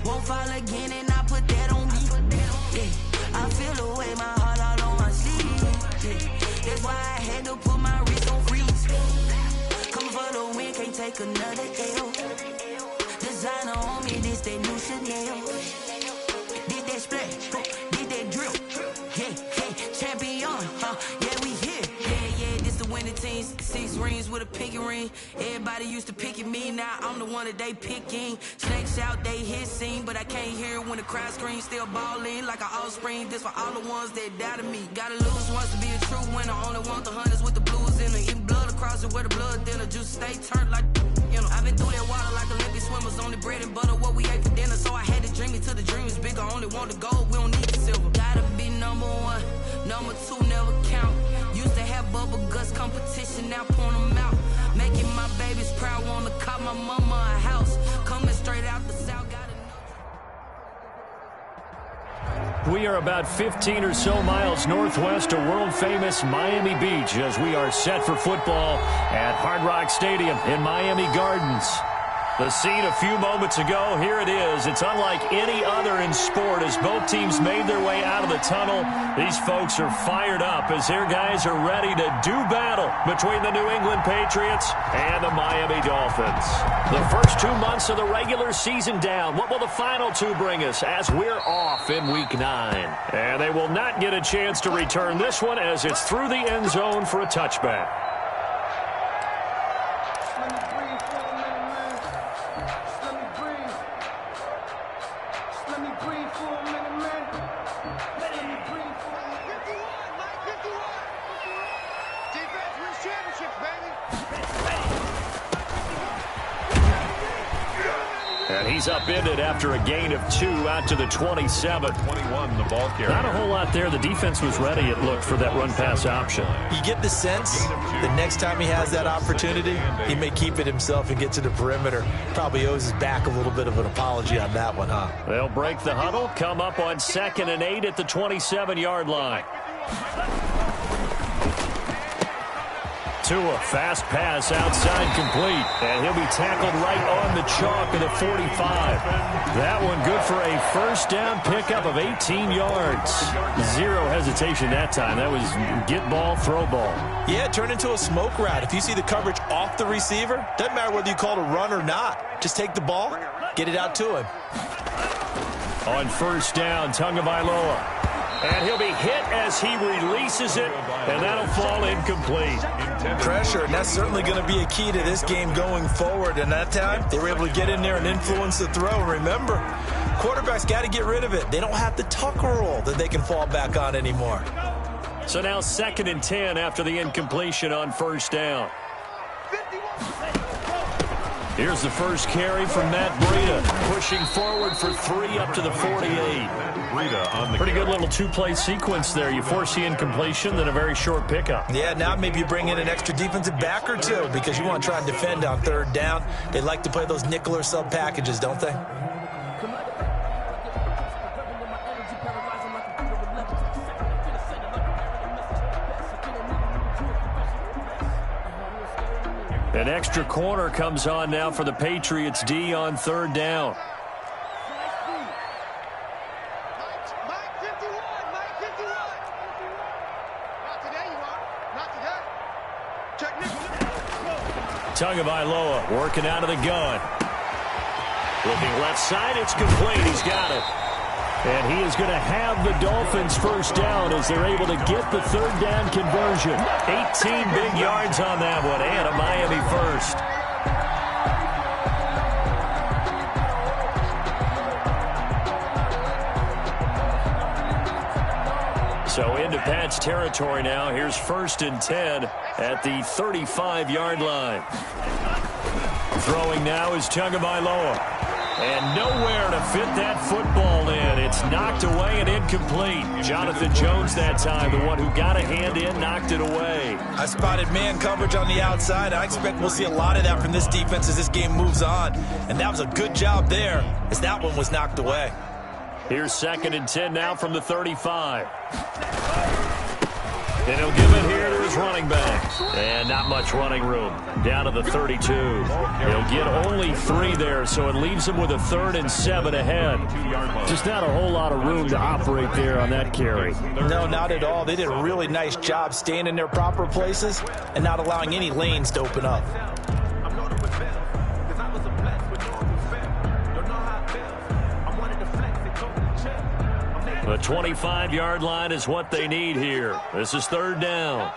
Won't fall again and I put that on me. Yeah, I feel the way, my heart all on my sleeve. Yeah, that's why I had to put my wrist on freeze. Coming for the win, can't take another L. Designer on me, this that new Chanel. Did that splash, did that drill. Yeah, champion, yeah, we here. Yeah, this the winning team. 6 rings with a pinky ring. Everybody used to picking me, now I'm the one that they picking. Snakes out, they hissing, but I can't hear when the crowd screams. Still balling like an offspring. This for all the ones that doubted me. Gotta lose once to be a true winner. Only want the hunters with the blues in it. Eating blood across it where the blood dinner. Juice stay turned like, you know. I've been through that water like Olympic swimmers. Only bread and butter, what we ate for dinner. So I had to dream it till the dream is bigger. Only want the gold, we don't need the silver. Gotta be number 1, number 2 never count. Used to have bubble guts competition, now point them out. Making my babies proud, wanna call my mama a house. Coming straight out the south, gotta know. We are about 15 or so miles northwest of world-famous Miami Beach as we are set for football at Hard Rock Stadium in Miami Gardens. The scene a few moments ago, here it is. It's unlike any other in sport as both teams made their way out of the tunnel. These folks are fired up as their guys are ready to do battle between the New England Patriots and the Miami Dolphins. The first 2 months of the regular season down. What will the final 2 bring us as we're off in Week 9? And they will not get a chance to return this one as it's through the end zone for a touchback. He's upended after a gain of 2 out to the 27. 21, the ball carrier. Not a whole lot there. The defense was ready, it looked, for that run-pass option. You get the sense the next time he has that opportunity, he may keep it himself and get to the perimeter. Probably owes his back a little bit of an apology on that one, huh? They'll break the huddle, come up on 2nd and 8 at the 27-yard line. Tua, fast pass outside complete, and he'll be tackled right on the chalk of the 45. That one good for a first down pickup of 18 yards. Zero hesitation that time. That was get ball, throw ball. Yeah, it turned into a smoke route. If you see the coverage off the receiver, doesn't matter whether you call it a run or not. Just take the ball, get it out to him. On first down, Tagovailoa. And he'll be hit as he releases it, and that'll fall incomplete. Pressure, and that's certainly going to be a key to this game going forward. And that time, they were able to get in there and influence the throw. Remember, quarterbacks got to get rid of it. They don't have the tuck roll that they can fall back on anymore. So now 2nd and 10 after the incompletion on first down. Here's the first carry from Matt Breida, pushing forward for 3 up to the 48. Breida on the pretty good little 2-play sequence there. You force the incompletion, then a very short pickup. Yeah, now maybe you bring in an extra defensive back or 2 because you want to try and defend on 3rd down. They like to play those nickel or sub packages, don't they? An extra corner comes on now for the Patriots D on 3rd down. Tagovailoa working out of the gun. Looking left side, it's complete. He's got it. And he is going to have the Dolphins first down as they're able to get the 3rd down conversion. 18 big yards on that one, and a Miami first. So into Pat's territory now. Here's 1st and 10 at the 35-yard line. Throwing now is Tagovailoa. And nowhere to fit that football in. It's knocked away and incomplete. Jonathan Jones that time, the one who got a hand in, knocked it away. I spotted man coverage on the outside. I expect we'll see a lot of that from this defense as this game moves on. And that was a good job there as that one was knocked away. Here's 2nd and 10 now from the 35. And he'll give it here to his running back. And not much running room. Down to the 32. He'll get only 3 there, so it leaves him with a 3rd and 7 ahead. Just not a whole lot of room to operate there on that carry. No, not at all. They did a really nice job staying in their proper places and not allowing any lanes to open up. The 25-yard line is what they need here. This is 3rd down.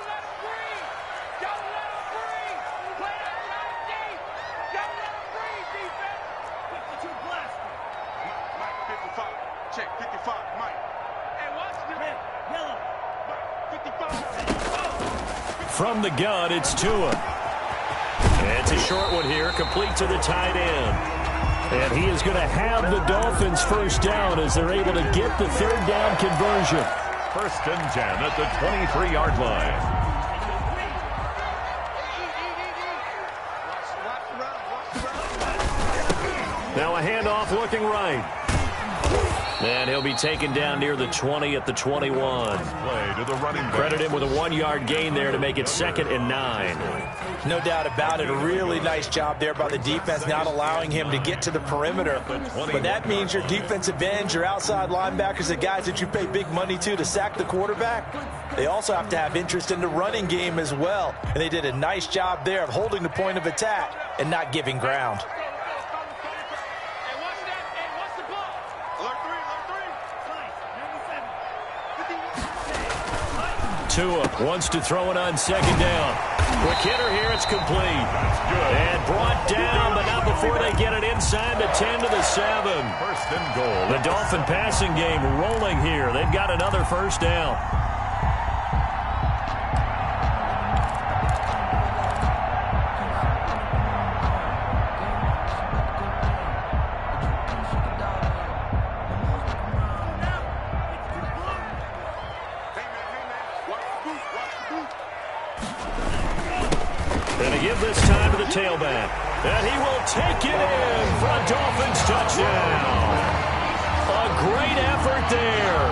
From the gun, it's Tua. It's a short one here, complete to the tight end. And he is going to have the Dolphins first down as they're able to get the 3rd down conversion. 1st and 10 at the 23-yard line. Now a handoff looking right. And he'll be taken down near the 20 at the 21. Play to the running back. Credit him with a 1-yard gain there to make it 2nd and 9. No doubt about it. A really nice job there by the defense, not allowing him to get to the perimeter. But that means your defensive ends, your outside linebackers, the guys that you pay big money to sack the quarterback, they also have to have interest in the running game as well. And they did a nice job there of holding the point of attack and not giving ground. Tua wants to throw it on 2nd down. Quick hitter here, it's complete. And brought down, but not before they get it inside the 10 to the 7. 1st and goal. The Dolphin passing game rolling here. They've got another first down. This time to the tailback. And he will take it in for a Dolphins touchdown. A great effort there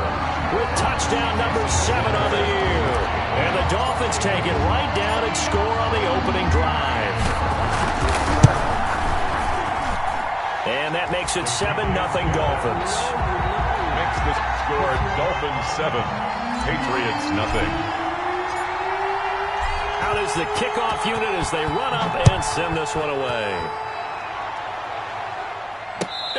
with touchdown number 7 on the year. And the Dolphins take it right down and score on the opening drive. And that makes it 7-0 Dolphins. Makes the score Dolphins 7, Patriots nothing. Out is the kickoff unit as they run up and send this one away.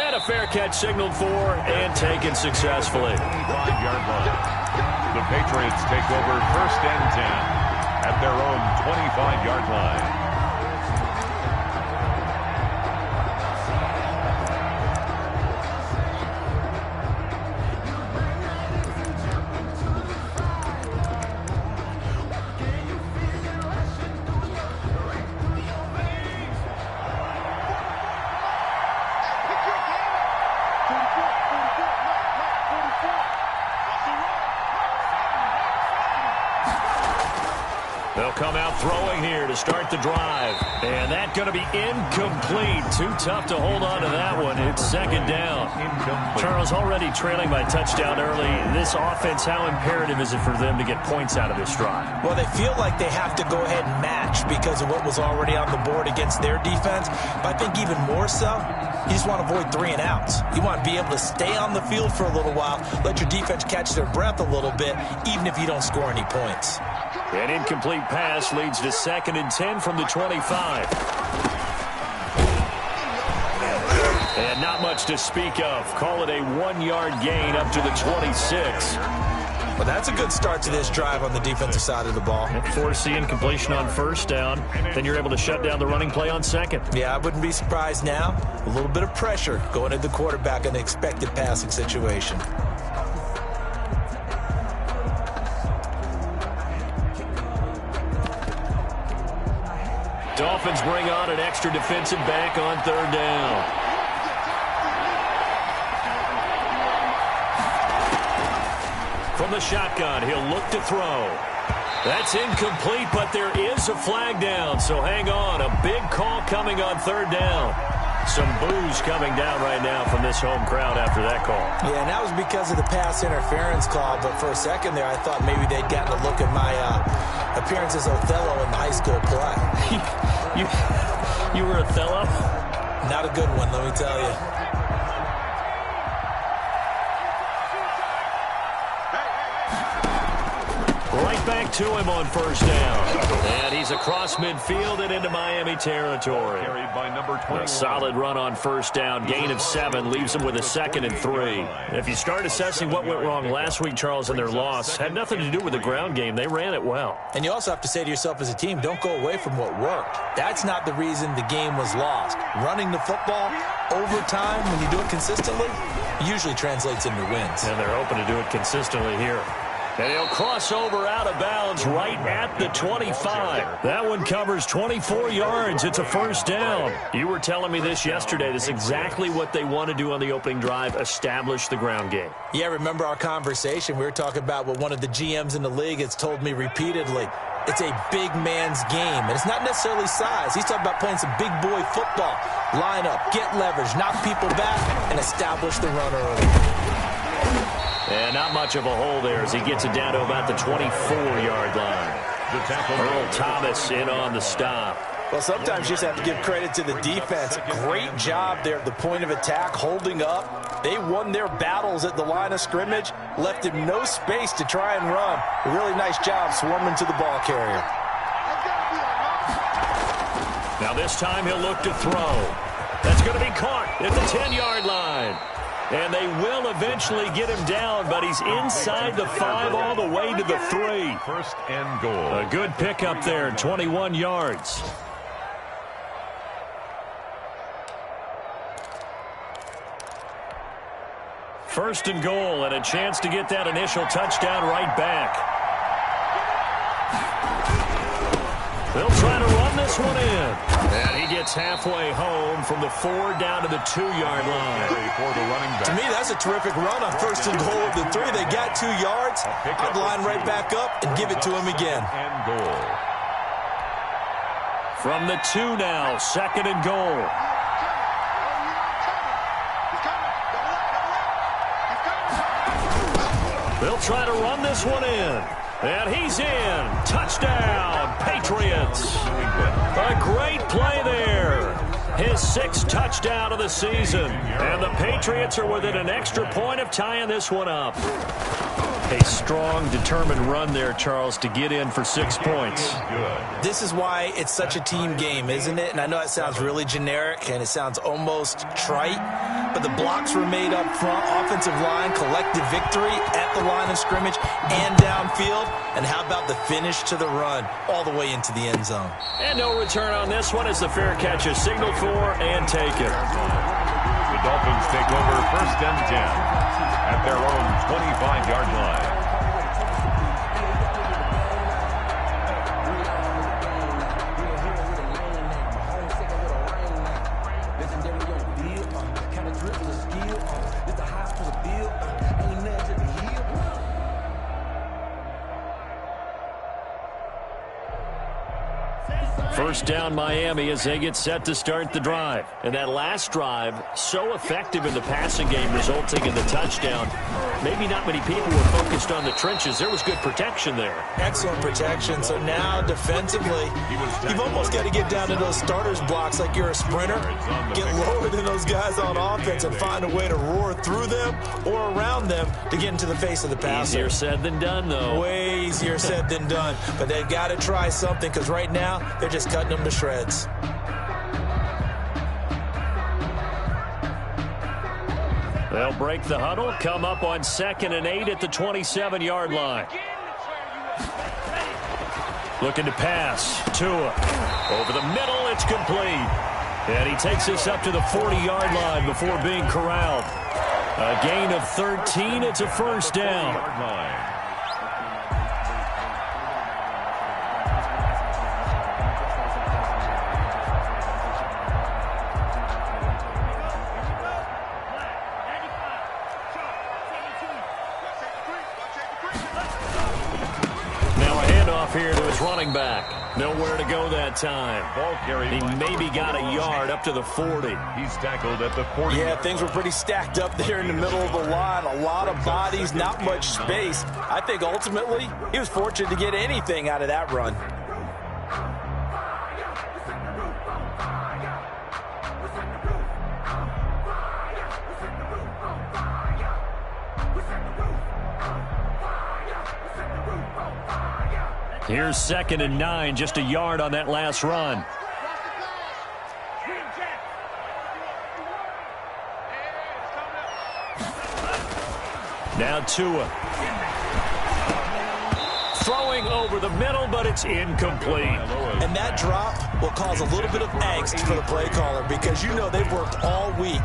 And a fair catch signaled for and taken successfully. 5-yard line. The Patriots take over 1st and 10 at their own 25-yard line. They'll come out throwing here to start the drive. And that's going to be incomplete. Too tough to hold on to that one. It's 2nd down. Charles, already trailing by touchdown early. This offense, how imperative is it for them to get points out of this drive? Well, they feel like they have to go ahead and match because of what was already on the board against their defense. But I think even more so, you just want to avoid 3 and outs. You want to be able to stay on the field for a little while, let your defense catch their breath a little bit, even if you don't score any points. An incomplete pass leads to 2nd and 10 from the 25. And not much to speak of. Call it a 1-yard gain up to the 26. Well, that's a good start to this drive on the defensive side of the ball. Forcing completion on 1st down. Then you're able to shut down the running play on 2nd. Yeah, I wouldn't be surprised now. A little bit of pressure going at the quarterback in the expected passing situation. Dolphins bring on an extra defensive back on 3rd down. From the shotgun, he'll look to throw. That's incomplete, but there is a flag down, so hang on. A big call coming on 3rd down. Some boos coming down right now from this home crowd after that call. Yeah, and that was because of the pass interference call. But for a second there, I thought maybe they'd gotten a look at my appearance as Othello in the high school play. You were Othello? Not a good one, let me tell you. Right back to him on first down. And he's across midfield and into Miami territory. Carried by number 21. A solid run on first down. Gain of 7 leaves him with a 2nd and 3. If you start assessing what went wrong last week, Charles, in their loss, had nothing to do with the ground game. They ran it well. And you also have to say to yourself as a team, don't go away from what worked. That's not the reason the game was lost. Running the football over time, when you do it consistently, usually translates into wins. And they're hoping to do it consistently here. And he'll cross over out of bounds right at the 25. That one covers 24 yards. It's a first down. You were telling me this yesterday. This is exactly what they want to do on the opening drive, establish the ground game. Yeah, remember our conversation? We were talking about what one of the GMs in the league has told me repeatedly. It's a big man's game, and it's not necessarily size. He's talking about playing some big boy football. Line up, get leverage, knock people back, and establish the run early. And not much of a hole there as he gets it down to about the 24-yard line. Earl Thomas in on the stop. Well, sometimes you just have to give credit to the defense. Great job there at the point of attack, holding up. They won their battles at the line of scrimmage, left him no space to try and run. A really nice job swarming to the ball carrier. Now this time he'll look to throw. That's going to be caught at the 10-yard line. And they will eventually get him down, but he's inside the 5 all the way to the 3. First and goal. A good pickup there, 21 yards. First and goal, and a chance to get that initial touchdown right back. They'll try to run this one in. And he gets halfway home from the 4 down to the 2-yard line. For the running back. To me, that's a terrific run on first and goal of the 3. They got 2 yards. I'd line right back up and give it to him again. And goal. From the 2 now, 2nd and goal. They'll try to run this one in. And he's in. Touchdown, Patriots. A great play there. His 6th touchdown of the season. And the Patriots are within an extra point of tying this one up. A strong, determined run there, Charles, to get in for 6 points. This is why it's such a team game, isn't it? And I know it sounds really generic and it sounds almost trite, but the blocks were made up front, offensive line, collective victory at the line of scrimmage and downfield. And how about the finish to the run all the way into the end zone? And no return on this one as the fair catch is signaled for and taken. The Dolphins take over first and 10 at their own 25-yard line. First down Miami as they get set to start the drive. And that last drive, so effective in the passing game, resulting in the touchdown. Maybe not many people were focused on the trenches. There was good protection there. Excellent protection. So now defensively, you've almost got to get down to those starters blocks like you're a sprinter. Get lower than those guys on offense and find a way to roar through them or around them to get into the face of the passer. Easier said than done, though. Way easier said than done. But they've got to try something because right now they're just cutting them to shreds. They'll break the huddle, come up on 2nd and 8 at the 27-yard line. Looking to pass. Tua. Over the middle, it's complete. And he takes this up to the 40-yard line before being corralled. A gain of 13. It's a first down. Now a handoff here to his running back. Nowhere to go that time. Ball carry. He maybe got a yard up to the 40. He's tackled at the 40. Yeah, things were pretty stacked up there in the middle of the line. A lot of bodies, not much space. I think ultimately he was fortunate to get anything out of that run. Here's 2nd and 9, just a yard on that last run. Now Tua. Throwing over the middle, but it's incomplete. And that drop will cause a little bit of angst for the play caller because you know they've worked all week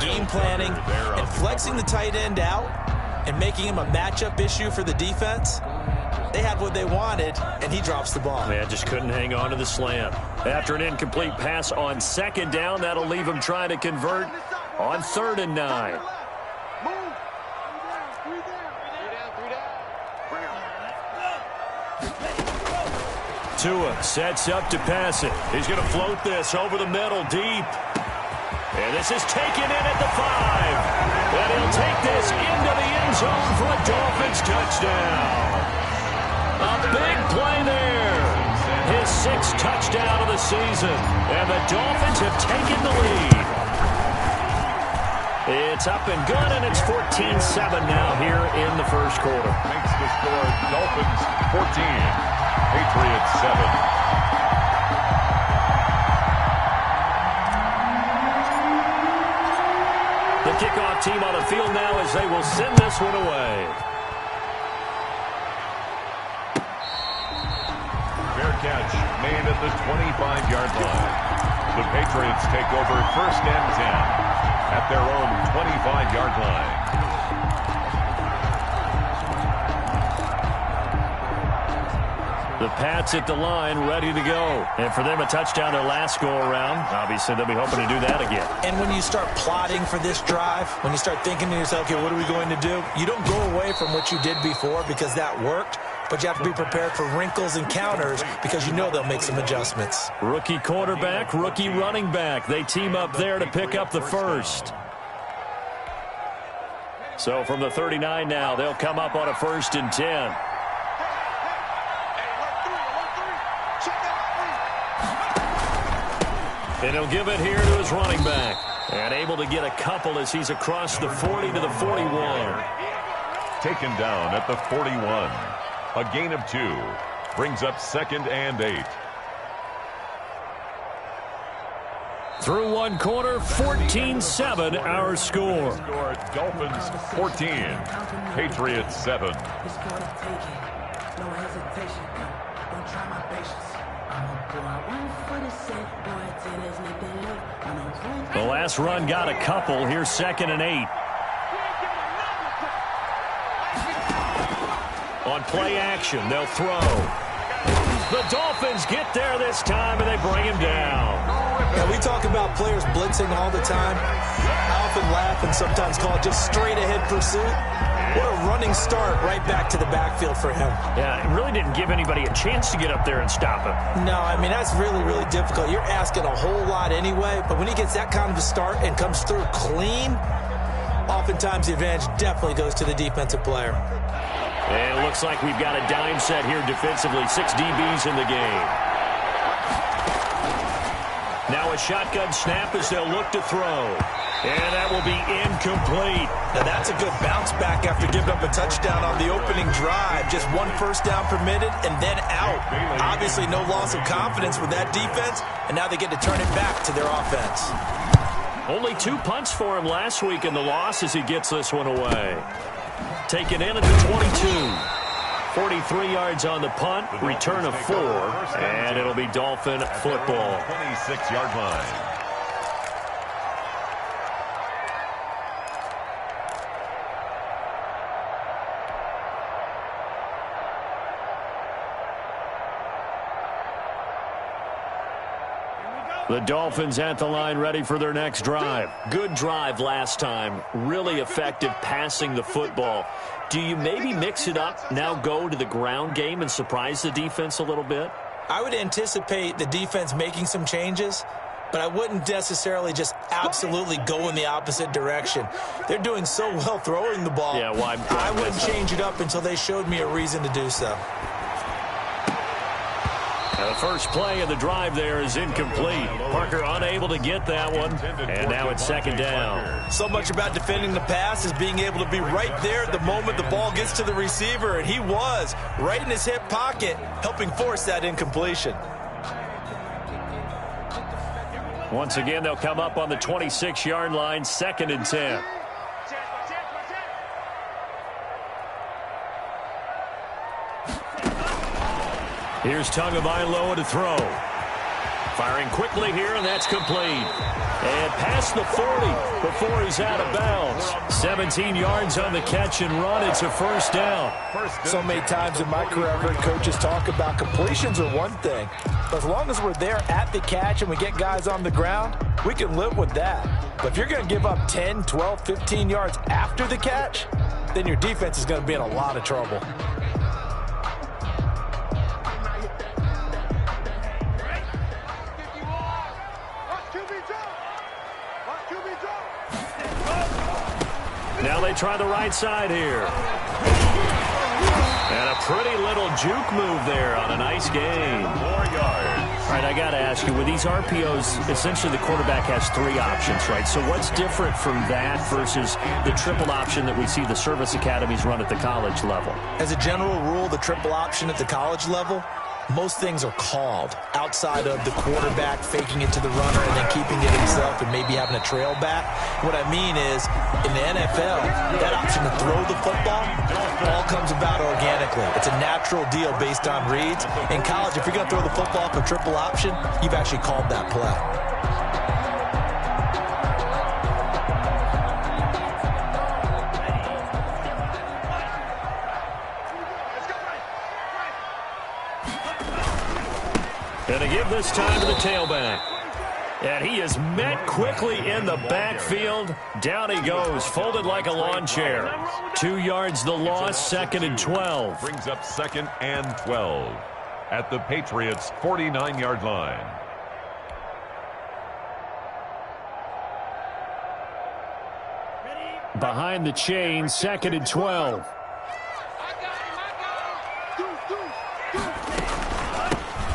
game planning and flexing the tight end out and making him a matchup issue for the defense. They had what they wanted, and he drops the ball. Man, just couldn't hang on to the slant. After an incomplete pass on 2nd down, that'll leave him trying to convert on 3rd and 9. Tua sets up to pass it. He's going to float this over the middle deep. And this is taken in at the 5. And he'll take this into the end zone for a Dolphins touchdown. A big play there. His 6th touchdown of the season. And the Dolphins have taken the lead. It's up and good, and it's 14-7 now here in the first quarter. Makes the score Dolphins 14, Patriots 7. The kickoff team on the field now as they will send this one away. Catch made at the 25-yard line. The Patriots take over 1st and 10 at their own 25-yard line. The Pats at the line, ready to go. And for them, a touchdown their last go-around. Obviously, they'll be hoping to do that again. And when you start plotting for this drive, when you start thinking to yourself, okay, what are we going to do? You don't go away from what you did before because that worked. But you have to be prepared for wrinkles and counters because you know they'll make some adjustments. Rookie quarterback, rookie running back. They team up there to pick up the first. So from the 39 now, they'll come up on a 1st and 10. And he'll give it here to his running back. And able to get a couple as he's across the 40 to the 41. Taken down at the 41. A gain of 2 brings up 2nd and 8. Through one quarter, 14-7 our score. Dolphins 14, Patriots 7. The last run got a couple. Here's 2nd and 8. On play action, they'll throw. The Dolphins get there this time, and they bring him down. Yeah, we talk about players blitzing all the time. I often laugh and sometimes call it just straight-ahead pursuit. What a running start right back to the backfield for him. Yeah, it really didn't give anybody a chance to get up there and stop him. No, I mean, that's really, really difficult. You're asking a whole lot anyway, but when he gets that kind of a start and comes through clean, oftentimes the advantage definitely goes to the defensive player. And it looks like we've got a dime set here defensively. 6 DBs in the game. Now a shotgun snap as they'll look to throw. And that will be incomplete. Now that's a good bounce back after giving up a touchdown on the opening drive. Just 1 first down permitted and then out. Obviously no loss of confidence with that defense, and now they get to turn it back to their offense. Only 2 punts for him last week in the loss as he gets this one away. Taken in at the 22. 43 yards on the punt, return of 4, and it'll be Dolphin football. 26-yard line. The Dolphins at the line ready for their next drive. Good drive last time. Really effective passing the football. Do you maybe mix it up, now go to the ground game and surprise the defense a little bit? I would anticipate the defense making some changes, but I wouldn't necessarily just absolutely go in the opposite direction. They're doing so well throwing the ball. Yeah, well, I wouldn't change it up until they showed me a reason to do so. The first play of the drive there is incomplete. Parker unable to get that one, and now it's second down. So much about defending the pass is being able to be right there at the moment the ball gets to the receiver, and he was right in his hip pocket, helping force that incompletion. Once again, they'll come up on the 26-yard line, 2nd and 10. Here's Tagovailoa to throw. Firing quickly here, and that's complete. And past the 40 before he's out of bounds. 17 yards on the catch and run. It's a first down. So many times in my career, I've heard coaches talk about completions are one thing. But as long as we're there at the catch and we get guys on the ground, we can live with that. But if you're going to give up 10, 12, 15 yards after the catch, then your defense is going to be in a lot of trouble. Now they try the right side here. And a pretty little juke move there on a nice gain. 4 yards. All right, I got to ask you, with these RPOs, essentially the quarterback has 3 options, right? So what's different from that versus the triple option that we see the service academies run at the college level? As a general rule, the triple option at the college level, most things are called outside of the quarterback faking it to the runner and then keeping it himself and maybe having a trail back. What I mean is, in the NFL, that option to throw the football all comes about organically. It's a natural deal based on reads. In college, if you're going to throw the football off a triple option, you've actually called that play. And to give this time to the tailback. And he is met quickly in the backfield. Down he goes, folded like a lawn chair. 2 yards the loss, 2nd and 12. Brings up 2nd and 12 at the Patriots' 49-yard line. Behind the chain, 2nd and 12.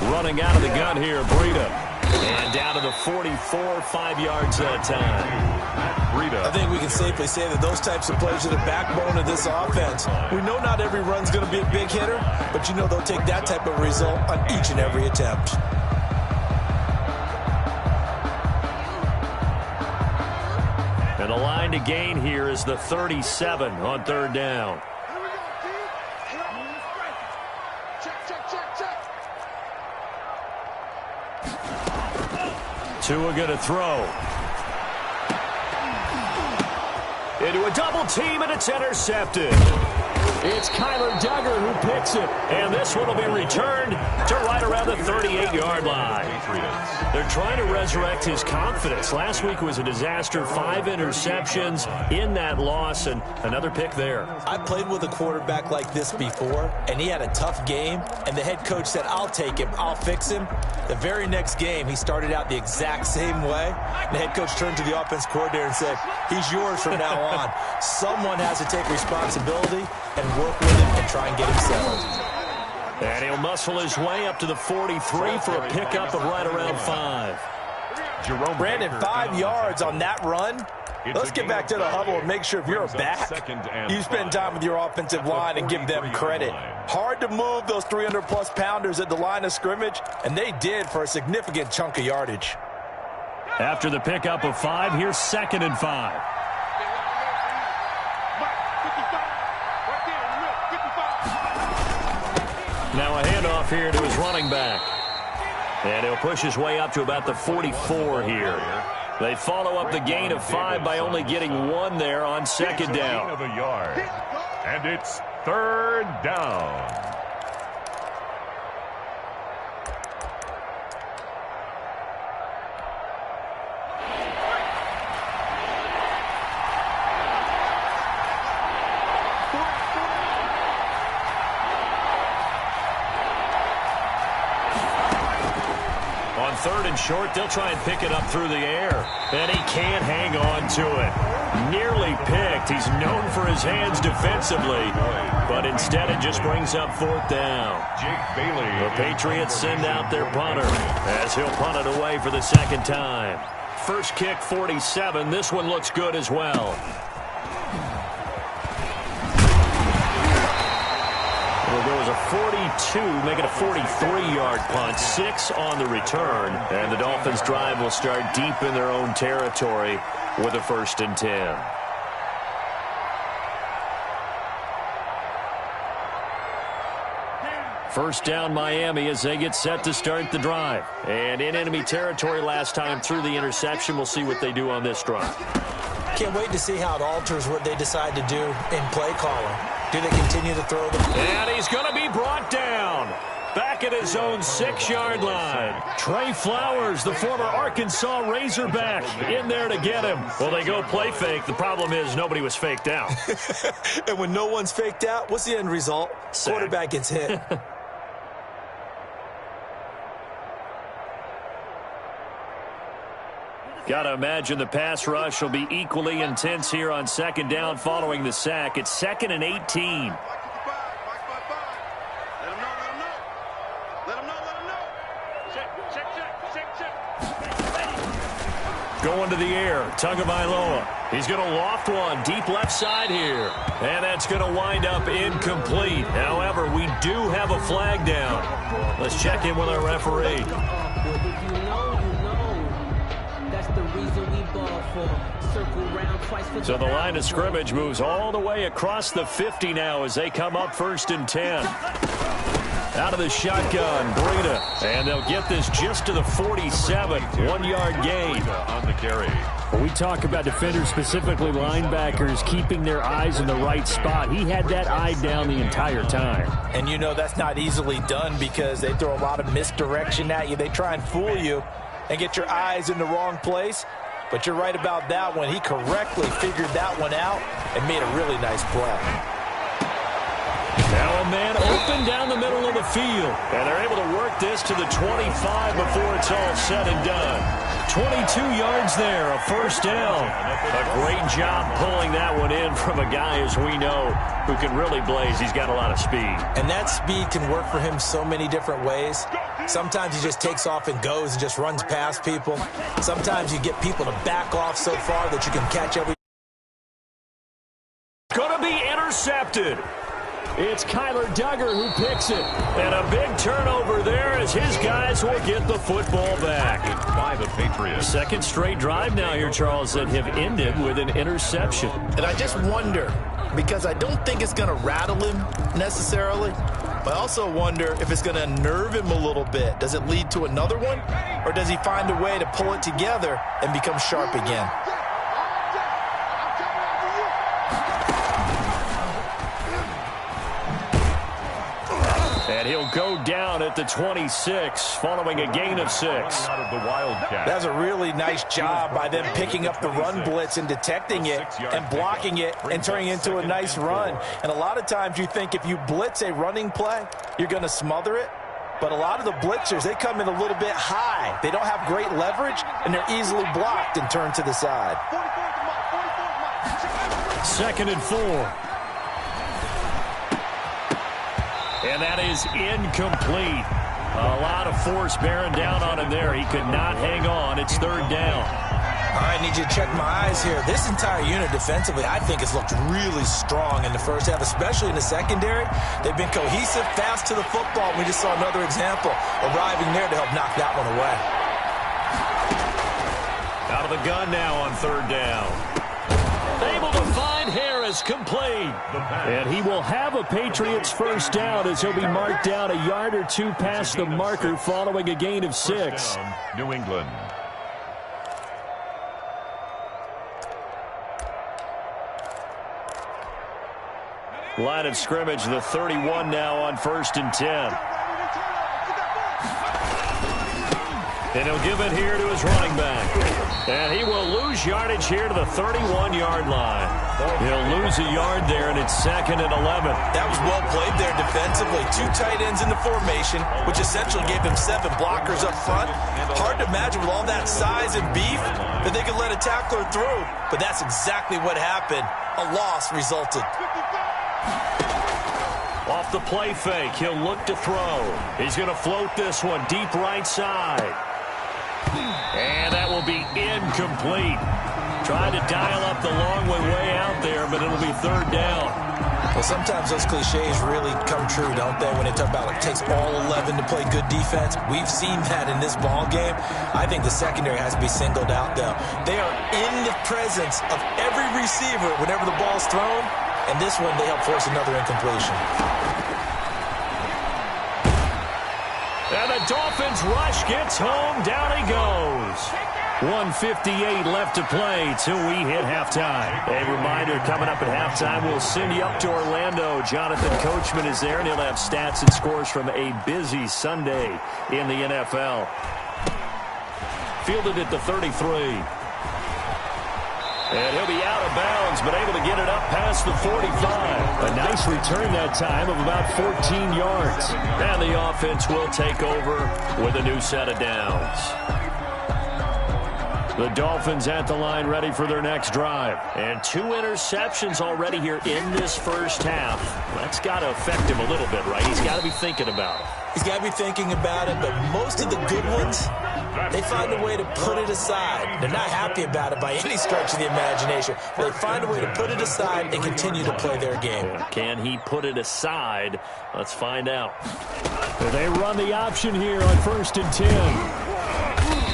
Running out of the gun here, Breida. And down to the 44, 5 yards that time. Breida. I think we can safely say that those types of plays are the backbone of this offense. We know not every run's going to be a big hitter, but you know they'll take that type of result on each and every attempt. And the line to gain here is the 37 on 3rd down. Tua going to throw. Into a double team, and it's intercepted. It's Kyler Duggar who picks it. And this one will be returned to right around the 38-yard line. They're trying to resurrect his confidence. Last week was a disaster. 5 interceptions in that loss, and another pick there. I played with a quarterback like this before, and he had a tough game, and the head coach said, I'll take him, I'll fix him. The very next game, he started out the exact same way. The head coach turned to the offense coordinator and said, he's yours from now on. Someone has to take responsibility and work with him and try and get him settled. And he'll muscle his way up to the 43 for a pickup of right around 5. Jerome Brandon, Baker 5 yards on that run. Let's get back to the huddle and make sure if you're a back, you spend time with your offensive line and give them credit. Hard to move those 300-plus pounders at the line of scrimmage, and they did for a significant chunk of yardage. After the pickup of 5, here's 2nd and 5. Now a handoff here to his running back. And he'll push his way up to about the 44 here. They follow up the gain of 5 by only getting 1 there on 2nd down. Of a yard. And it's 3rd down. and short. They'll try and pick it up through the air. And he can't hang on to it. Nearly picked. He's known for his hands defensively. But instead it just brings up fourth down. Jake Bailey. The Patriots send out their punter as he'll punt it away for the second time. First kick, 47. This one looks good as well. Well, there was a 42, make it a 43-yard punt, 6 on the return. And the Dolphins' drive will start deep in their own territory with a 1st and 10. First down Miami as they get set to start the drive. And in enemy territory last time through the interception. We'll see what they do on this drive. Can't wait to see how it alters what they decide to do in play calling. Do they continue to throw the... And he's going to be brought down. Back at his own 6-yard line. Trey Flowers, the former Arkansas Razorback, in there to get him. Well, they go play fake. The problem is nobody was faked out. And when no one's faked out, what's the end result? Sack. Quarterback gets hit. Got to imagine the pass rush will be equally intense here on second down following the sack. It's 2nd and 18. Going to the air, Tagovailoa. He's going to loft one deep left side here. And that's going to wind up incomplete. However, we do have a flag down. Let's check in with our referee. So the line of scrimmage moves all the way across the 50 now as they come up 1st and 10. Out of the shotgun, Breida. And they'll get this just to the 47. 1-yard gain. On the carry. When we talk about defenders, specifically linebackers, keeping their eyes in the right spot, he had that eye down the entire time. And you know that's not easily done because they throw a lot of misdirection at you. They try and fool you and get your eyes in the wrong place. But you're right about that one. He correctly figured that one out and made a really nice play. Now a man open down the middle of the field. And they're able to work this to the 25 before it's all said and done. 22 yards there, a 1st down. A great job pulling that one in from a guy, as we know, who can really blaze. He's got a lot of speed. And that speed can work for him so many different ways. Sometimes he just takes off and goes and just runs past people. Sometimes you get people to back off so far that you can catch every... Going to be intercepted. It's Kyler Duggar who picks it. And a big turnover there as his guys will get the football back. By the Patriots. Second straight drive now here, Charles, that have ended with an interception. And I just wonder, because I don't think it's going to rattle him necessarily, but I also wonder if it's going to unnerve him a little bit. Does it lead to another one? Or does he find a way to pull it together and become sharp again? And he'll go down at the 26 following a gain of 6. Out of the Wildcat. That's a really nice job by them picking up the run blitz and detecting it and blocking it and turning it into a nice run. And a lot of times you think if you blitz a running play, you're going to smother it. But a lot of the blitzers, they come in a little bit high. They don't have great leverage, and they're easily blocked and turned to the side. 2nd and 4. And that is incomplete. A lot of force bearing down on him there. He could not hang on. It's 3rd down. All right, I need you to check my eyes here. This entire unit defensively, I think, has looked really strong in the first half, especially in the secondary. They've been cohesive, fast to the football. We just saw another example arriving there to help knock that one away. Out of the gun now on 3rd down. Able to find Harris, complete. And he will have a Patriots 1st down as he'll be marked down a yard or two past the marker following a gain of 6. Down, New England. Line of scrimmage, the 31 now on 1st and 10. And he'll give it here to his running back. And he will lose yardage here to the 31-yard line. He'll lose a yard there, and it's 2nd and 11. That was well played there defensively. 2 tight ends in the formation, which essentially gave him 7 blockers up front. Hard to imagine with all that size and beef that they could let a tackler through, but that's exactly what happened. A loss resulted. Off the play fake, he'll look to throw. He's going to float this one deep right side. And that will be incomplete. Trying to dial up the long way out there, but it'll be 3rd down. Well, sometimes those cliches really come true, don't they, when they talk about it takes all 11 to play good defense. We've seen that in this ball game. I think the secondary has to be singled out, though. They are in the presence of every receiver whenever the ball's thrown, and this one they help force another incompletion. And the Dolphins rush gets home. Down he goes. 1:58 left to play till we hit halftime. A reminder, coming up at halftime, we'll send you up to Orlando. Jonathan Coachman is there, and he'll have stats and scores from a busy Sunday in the NFL. Fielded at the 33. And he'll be out of bounds, but able to get it up past the 45. A nice return that time of about 14 yards. And the offense will take over with a new set of downs. The Dolphins at the line ready for their next drive. And 2 interceptions already here in this first half. That's got to affect him a little bit, right? He's got to be thinking about it. He's got to be thinking about it, but most of the good ones, they find a way to put it aside. They're not happy about it by any stretch of the imagination. They find a way to put it aside and continue to play their game. Can he put it aside? Let's find out. They run the option here on 1st and 10.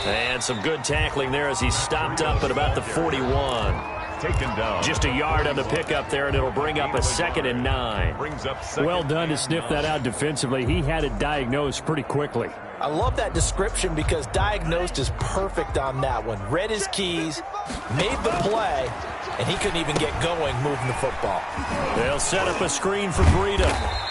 And some good tackling there as he stopped up at about the 41. Taken down. Just a yard on the pickup there, and it'll bring up a 2nd and 9. Brings up 2nd. Well done to sniff that out defensively. He had it diagnosed pretty quickly. I love that description because diagnosed is perfect on that one. Read his keys, made the play, and he couldn't even get going moving the football. They'll set up a screen for Breida.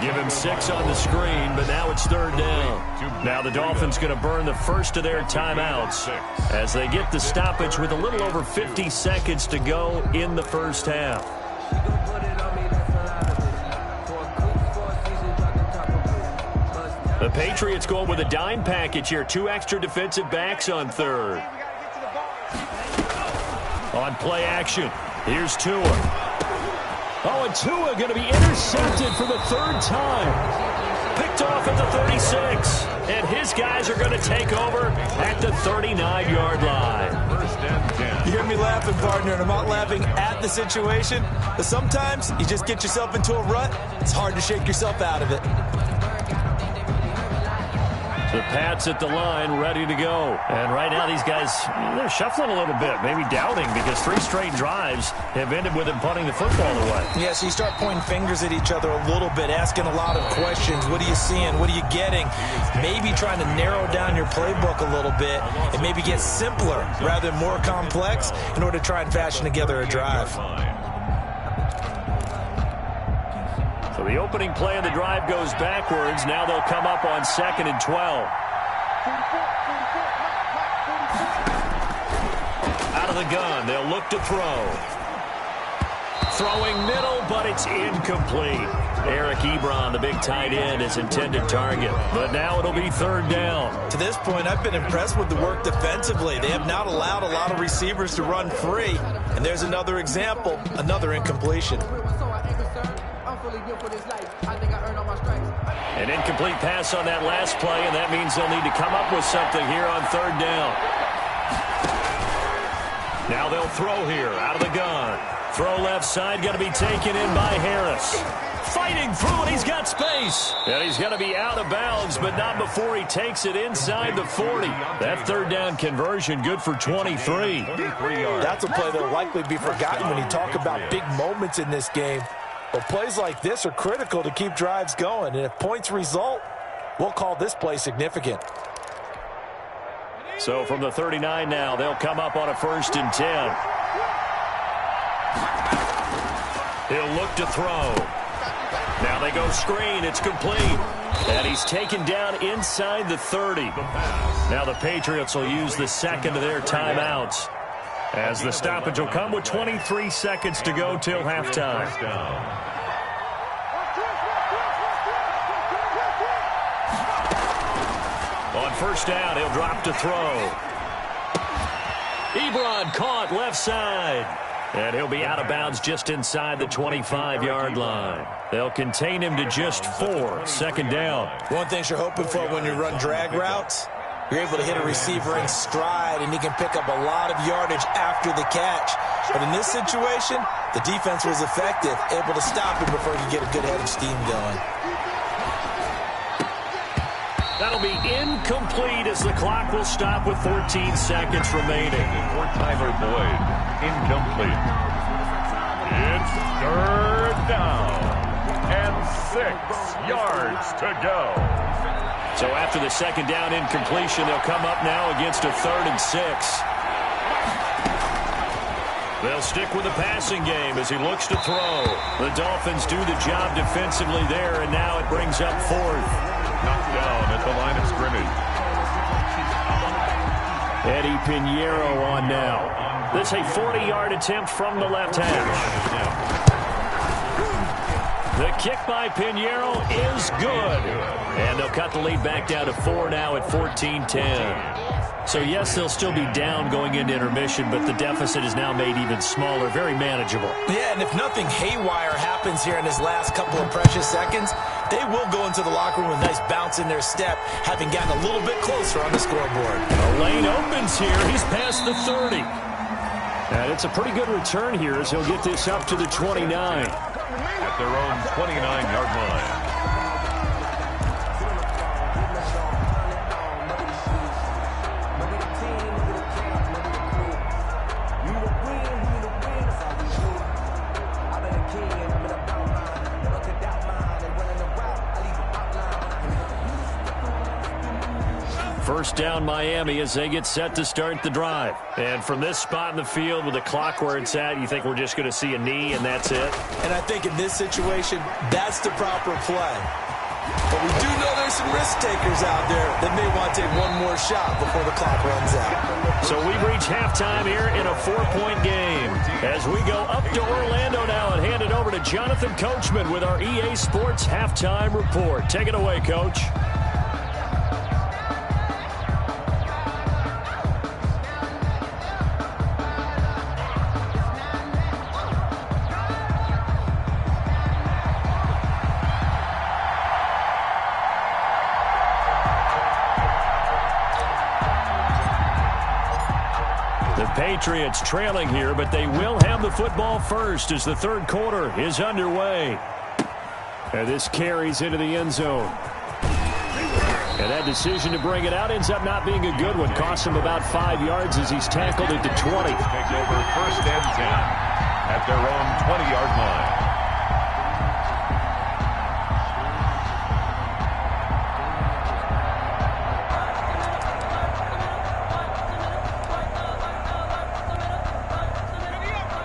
Give him 6 on the screen, but now it's 3rd down. Now the Dolphins going to burn the first of their timeouts as they get the stoppage with a little over 50 seconds to go in the first half. The Patriots going with a dime package here. 2 extra defensive backs on 3rd. On play action, here's Tua. Oh, and Tua going to be intercepted for the 3rd time. Picked off at the 36. And his guys are going to take over at the 39-yard line. 1st and 10. You hear me laughing, partner, and I'm not laughing at the situation. But sometimes you just get yourself into a rut. It's hard to shake yourself out of it. The Pats at the line, ready to go. And right now, these guys, they're shuffling a little bit, maybe doubting, because 3 straight drives have ended with them punting the football away. Yeah, so you start pointing fingers at each other a little bit, asking a lot of questions. What are you seeing? What are you getting? Maybe trying to narrow down your playbook a little bit and maybe get simpler rather than more complex in order to try and fashion together a drive. So the opening play of the drive goes backwards. Now they'll come up on 2nd and 12. Out of the gun, they'll look to throw. Throwing middle, but it's incomplete. Eric Ebron, the big tight end, is intended target. But now it'll be 3rd down. To this point, I've been impressed with the work defensively. They have not allowed a lot of receivers to run free. And there's another example, another incompletion. An incomplete pass on that last play, and that means they'll need to come up with something here on 3rd down. Now they'll throw here out of the gun. Throw left side, going to be taken in by Harris. Fighting through, and he's got space. And he's going to be out of bounds, but not before he takes it inside the 40. That 3rd down conversion good for 23. That's a play that will likely be forgotten when you talk about big moments in this game. But plays like this are critical to keep drives going. And if points result, we'll call this play significant. So from the 39 now, they'll come up on a 1st and 10. He'll look to throw. Now they go screen. It's complete. And he's taken down inside the 30. Now the Patriots will use the 2nd of their timeouts. As the stoppage will come with 23 seconds to go till halftime. On first down, he'll drop to throw. Ebron caught left side. And he'll be out of bounds just inside the 25-yard line. They'll contain him to just 4. Second down. One thing you're hoping for when you run drag routes, you're able to hit a receiver in stride, and he can pick up a lot of yardage after the catch. But in this situation, the defense was effective, able to stop him before he could get a good head of steam going. That'll be incomplete as the clock will stop with 14 seconds remaining. For Tyler Boyd, incomplete. It's third down and 6 yards to go. So after the second down incompletion, they'll come up now against a 3rd and 6. They'll stick with the passing game as he looks to throw. The Dolphins do the job defensively there, and now it brings up 4th. Knocked down at the line of scrimmage. Eddie Pinheiro on now. This a 40-yard attempt from the left hash. The kick by Pinheiro is good. And they'll cut the lead back down to 4 now at 14-10. So, yes, they'll still be down going into intermission, but the deficit is now made even smaller, very manageable. Yeah, and if nothing haywire happens here in his last couple of precious seconds, they will go into the locker room with a nice bounce in their step, having gotten a little bit closer on the scoreboard. The lane opens here. He's past the 30. And it's a pretty good return here as he'll get this up to the 29. At their own 29-yard line. First down Miami as they get set to start the drive. And from this spot in the field with the clock where it's at, you think we're just going to see a knee and that's it? And I think in this situation, that's the proper play. But we do know there's some risk takers out there that may want to take one more shot before the clock runs out. So we've reached halftime here in a 4-point game. As we go up to Orlando now and hand it over to Jonathan Coachman with our EA Sports Halftime Report. Take it away, Coach. Patriots trailing here, but they will have the football first as the third quarter is underway. And this carries into the end zone. And that decision to bring it out ends up not being a good one. Costs him about 5 yards as he's tackled at the 20. Take over first and 10 at their own 20-yard line.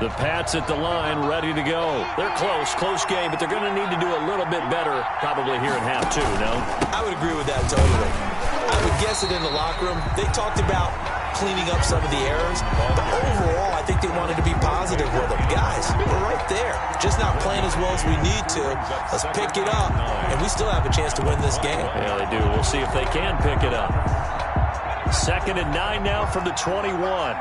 The Pats at the line, ready to go. They're close game, but they're going to need to do a little bit better probably here in half 2, no? I would agree with that totally. I would guess it in the locker room. They talked about cleaning up some of the errors, but overall, I think they wanted to be positive with them. Guys, we're right there. Just not playing as well as we need to. Let's pick it up, and we still have a chance to win this game. Yeah, they do. We'll see if they can pick it up. 2nd and 9 now from the 21.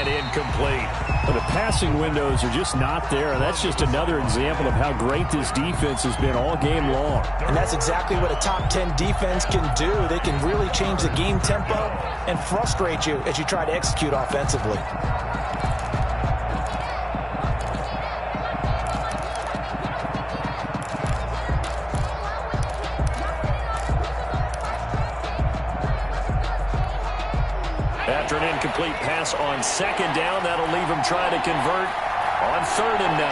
Incomplete. Well, the passing windows are just not there, and that's just another example of how great this defense has been all game long. And that's exactly what a top 10 defense can do. They can really change the game tempo and frustrate you as you try to execute offensively. After an incomplete pass on 2nd down, that'll leave him trying to convert on 3rd and 9.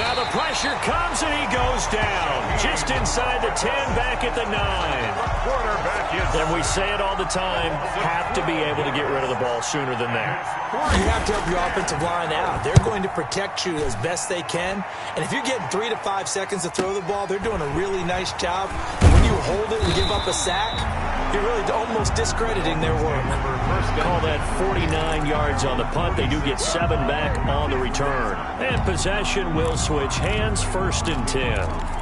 Now the pressure comes, and he goes down. Just inside the 10, back at the 9. Quarterback is... And we say it all the time, have to be able to get rid of the ball sooner than that. You have to help your offensive line out. They're going to protect you as best they can. And if you're getting 3 to 5 seconds to throw the ball, they're doing a really nice job. And when you hold it and give up a sack, you're really almost discrediting their work. Call that 49 yards on the punt. They do get 7 back on the return. And possession will switch hands, 1st and 10.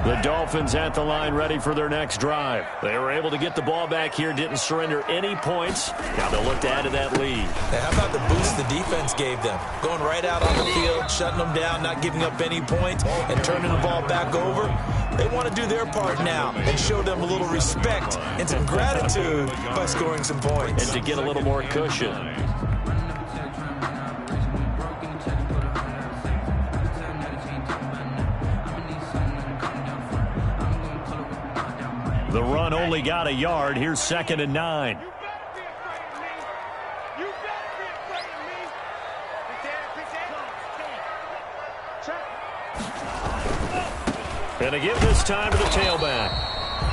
The Dolphins at the line, ready for their next drive. They were able to get the ball back here, didn't surrender any points. Now they'll look to add to that lead. Now, how about the boost the defense gave them? Going right out on the field, shutting them down, not giving up any points, and turning the ball back over. They want to do their part now and show them a little respect and some gratitude by scoring some points. And to get a little more cushion. The run only got a yard. Here's 2nd and 9. And a give this time to the tailback.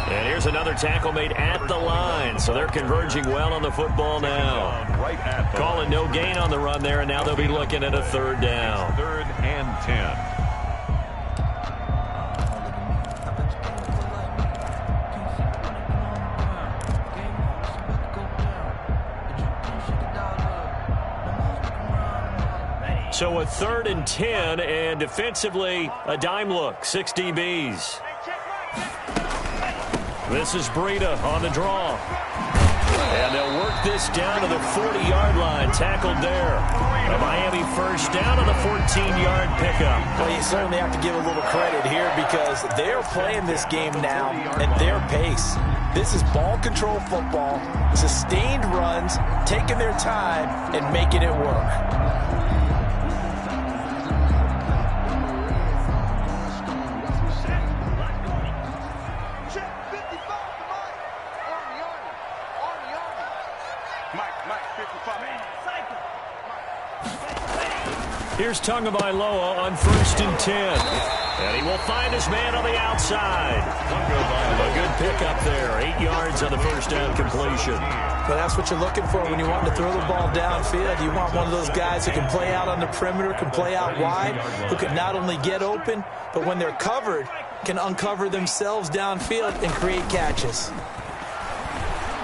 And here's another tackle made at the line. So they're converging well on the football now. Calling no gain on the run there, and now they'll be looking at a 3rd down. 3rd and 10. So a 3rd and 10, and defensively, a dime look, 6 DBs. This is Breida on the draw. And they'll work this down to the 40-yard line, tackled there. A Miami 1st down on the 14-yard pickup. Well, you certainly have to give a little credit here because they're playing this game now at their pace. This is ball control football, sustained runs, taking their time, and making it work. Here's Tagovailoa on 1st and 10. And he will find his man on the outside. A good pickup there. 8 yards on the 1st down completion. But that's what you're looking for when you want to throw the ball downfield. You want one of those guys who can play out on the perimeter, can play out wide, who can not only get open, but when they're covered, can uncover themselves downfield and create catches.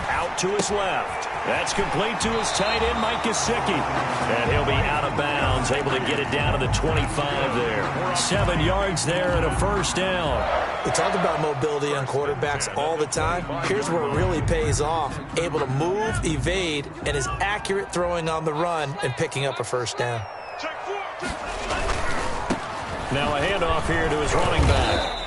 Out to his left. That's complete to his tight end, Mike Gesicki. And he'll be out of bounds, able to get it down to the 25 there. 7 yards there and a 1st down. We talk about mobility on quarterbacks all the time. Here's where it really pays off. Able to move, evade, and is accurate throwing on the run and picking up a 1st down. Now a handoff here to his running back.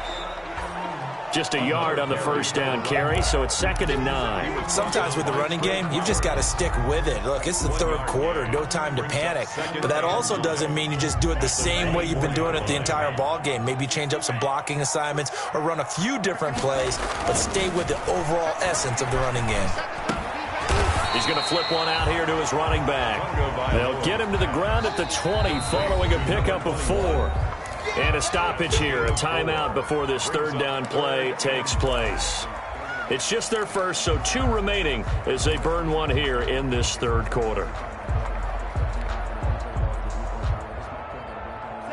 Just a yard on the 1st down carry, so it's 2nd and 9. Sometimes with the running game, you've just got to stick with it. Look, it's the 3rd quarter, no time to panic. But that also doesn't mean you just do it the same way you've been doing it the entire ball game. Maybe change up some blocking assignments or run a few different plays, but stay with the overall essence of the running game. He's going to flip one out here to his running back. They'll get him to the ground at the 20 following a pickup of 4. And a stoppage here, a timeout before this 3rd down play takes place. It's just their first, so 2 remaining as they burn one here in this 3rd quarter.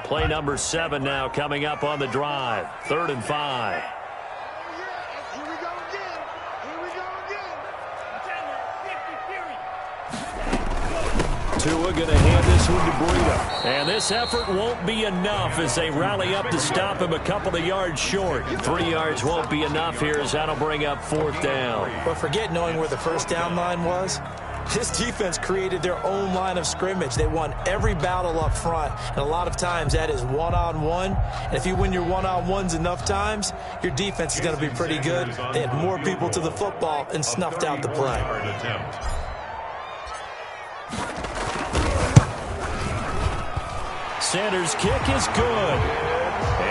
Play number 7 now coming up on the drive. 3rd and 5. Tua going to hand this one to Breida. And this effort won't be enough as they rally up to stop him a couple of yards short. 3 yards won't be enough here as that'll bring up 4th down. But forget knowing where the 1st down line was. This defense created their own line of scrimmage. They won every battle up front, and a lot of times that is one-on-one. And if you win your one-on-ones enough times, your defense is going to be pretty good. They had more people to the football and snuffed out the play. Sanders' kick is good.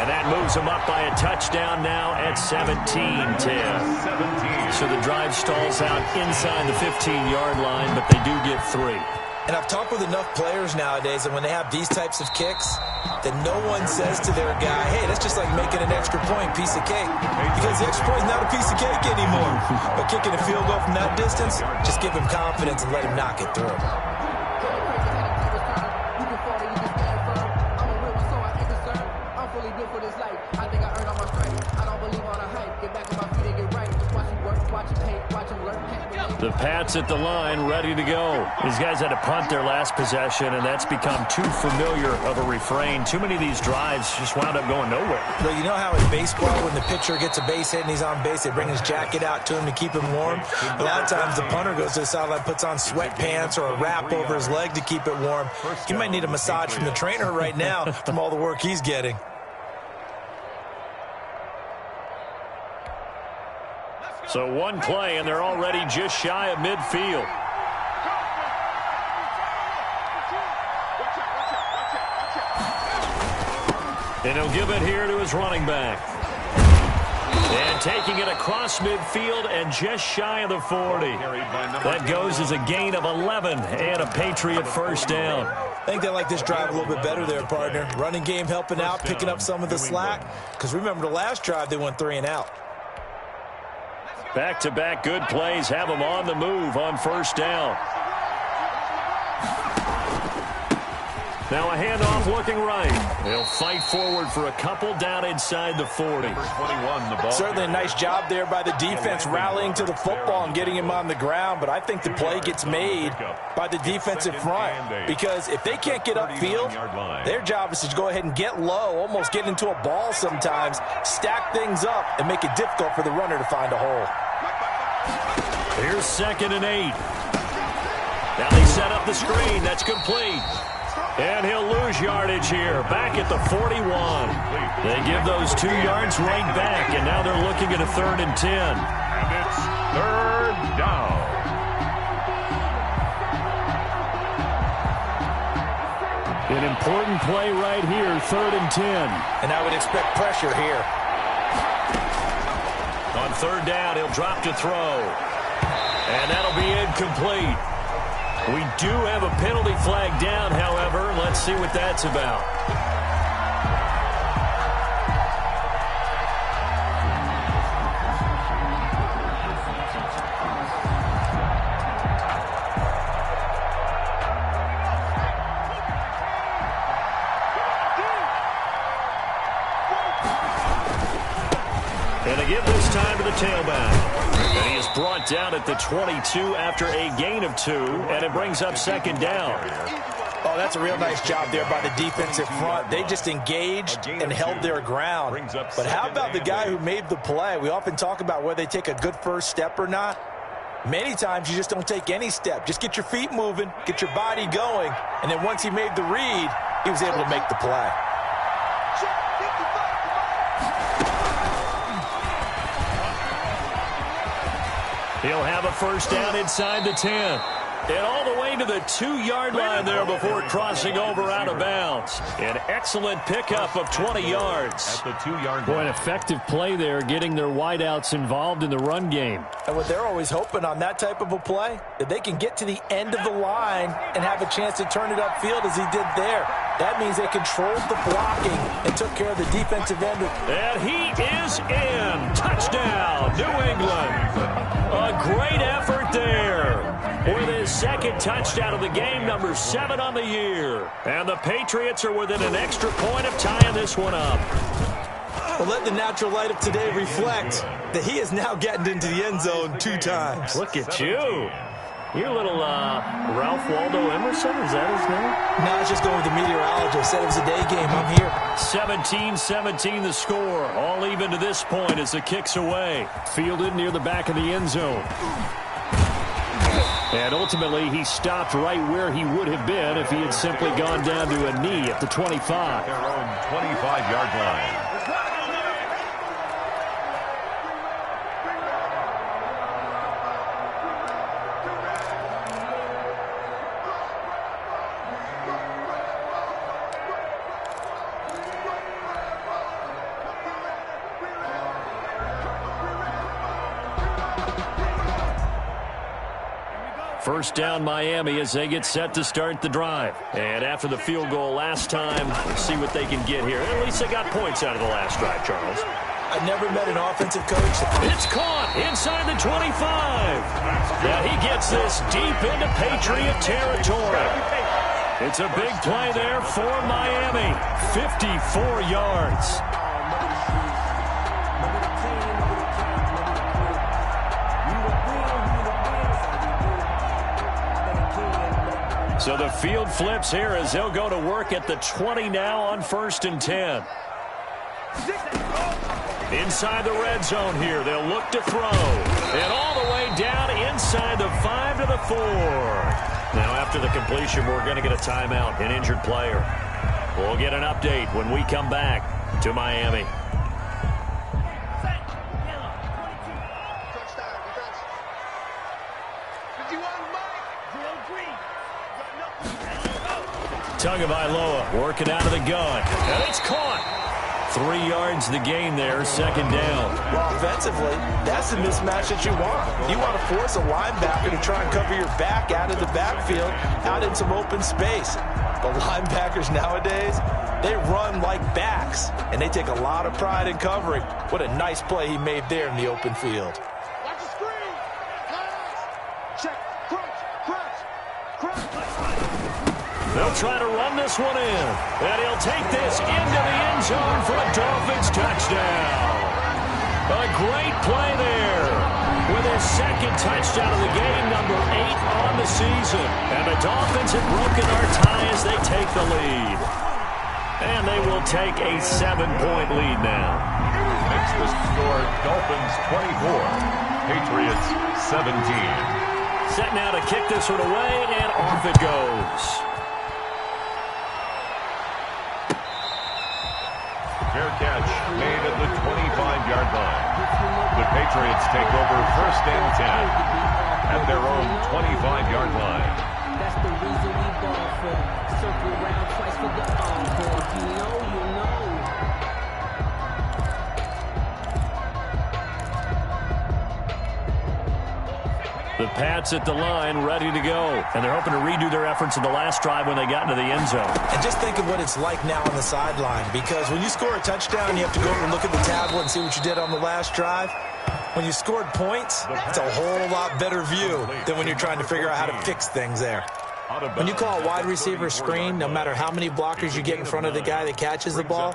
And that moves them up by a touchdown now at 17-10. So the drive stalls out inside the 15-yard line, but they do get 3. And I've talked with enough players nowadays, and when they have these types of kicks, that no one says to their guy, hey, that's just like making an extra point, piece of cake. Because the extra point is not a piece of cake anymore. But kicking a field goal from that distance, just give him confidence and let him knock it through. The Pats at the line, ready to go. These guys had to punt their last possession, and that's become too familiar of a refrain. Too many of these drives just wound up going nowhere. But you know how in baseball, when the pitcher gets a base hit and he's on base, they bring his jacket out to him to keep him warm? A lot of times the punter goes to the sideline, puts on sweatpants or a wrap over his leg to keep it warm. He might need a massage from the trainer right now from all the work he's getting. So one play, and they're already just shy of midfield. And he'll give it here to his running back. And taking it across midfield and just shy of the 40. That goes as a gain of 11 and a Patriot first down. I think they like this drive a little bit better there, partner. Running game helping out, picking up some of the slack. Because remember, the last drive they went 3 and out. Back-to-back good plays have them on the move on first down. Now a handoff looking right. They'll fight forward for a couple down inside the 40. Certainly a nice job there by the defense rallying to the football and getting him on the ground, but I think the play gets made by the defensive front because if they can't get upfield, their job is to go ahead and get low, almost get into a ball sometimes, stack things up, and make it difficult for the runner to find a hole. Here's 2nd and 8. Now they set up the screen. That's complete. And he'll lose yardage here, back at the 41. They give those 2 yards right back, and now they're looking at a 3rd and 10. And it's 3rd down. An important play right here, 3rd and 10. And I would expect pressure here. On 3rd down, he'll drop to throw. And that'll be incomplete. We do have a penalty flag down, however. Let's see what that's about. And they give this time to the tailback. And he is brought down at the 22 after a gain of 2, and it brings up 2nd down. Oh, that's a real nice job there by the defensive front. They just engaged and held their ground. But how about the guy who made the play? We often talk about whether they take a good first step or not. Many times you just don't take any step. Just get your feet moving, get your body going, and then once he made the read, he was able to make the play. He'll have a first down inside the 10. And all the way to the 2-yard line there before crossing over out of bounds. An excellent pickup of 20 yards. At the 2-yard Boy, line. an effective play there, getting their wideouts involved in the run game. And what they're always hoping on that type of a play, that they can get to the end of the line and have a chance to turn it upfield as he did there. That means they controlled the blocking and took care of the defensive end. And he is in. Touchdown, New England. A great effort there. With his 2nd touchdown of the game, number 7 on the year. And the Patriots are within an extra point of tying this one up. Well, let the natural light of today reflect that he is now getting into the end zone 2 times. Look at you. You're a little Ralph Waldo Emerson, is that his name? No, I was just going with the meteorologist. Said it was a day game. I'm here. 17-17 the score. All even to this point as the kick's away. Fielded near the back of the end zone. And ultimately, he stopped right where he would have been if he had simply gone down to a knee at the 25. Their own 25-yard line. First down Miami as they get set to start the drive. And after the field goal last time, let's see what they can get here. At least they got points out of the last drive, Charles. I never met an offensive coach. It's caught inside the 25. Now he gets this deep into Patriot territory. It's a big play there for Miami. 54 yards. So the field flips here as they'll go to work at the 20 now on 1st and 10. Inside the red zone here, they'll look to throw. And all the way down inside the 5 to the 4. Now after the completion, we're going to get a timeout, an injured player. We'll get an update when we come back to Miami. Tagovailoa working out of the gun. And it's caught. 3 yards the gain there, 2nd down. Well, offensively, that's the mismatch that you want. You want to force a linebacker to try and cover your back out of the backfield, out in some open space. The linebackers nowadays, they run like backs, and they take a lot of pride in covering. What a nice play he made there in the open field. Watch the screen. Check. Crunch. They'll try to run this one in. And he'll take this into the end zone for a Dolphins touchdown. A great play there with his 2nd touchdown of the game, number 8 on the season. And the Dolphins have broken our tie as they take the lead. And they will take a 7-point lead now. Makes the score Dolphins 24, Patriots 17. Set now to kick this one away, and off it goes. Fair catch made at the 25-yard line. The Patriots take over 1st and 10 at their own 25-yard line. That's the reason we ball for. Circle round twice for the encore. You know. The Pats at the line, ready to go. And they're hoping to redo their efforts in the last drive when they got into the end zone. And just think of what it's like now on the sideline, because when you score a touchdown, you have to go over and look at the tablet and see what you did on the last drive. When you scored points, it's a whole lot better view than when you're trying to figure out how to fix things there. When you call a wide receiver screen, no matter how many blockers you get in front of the guy that catches the ball,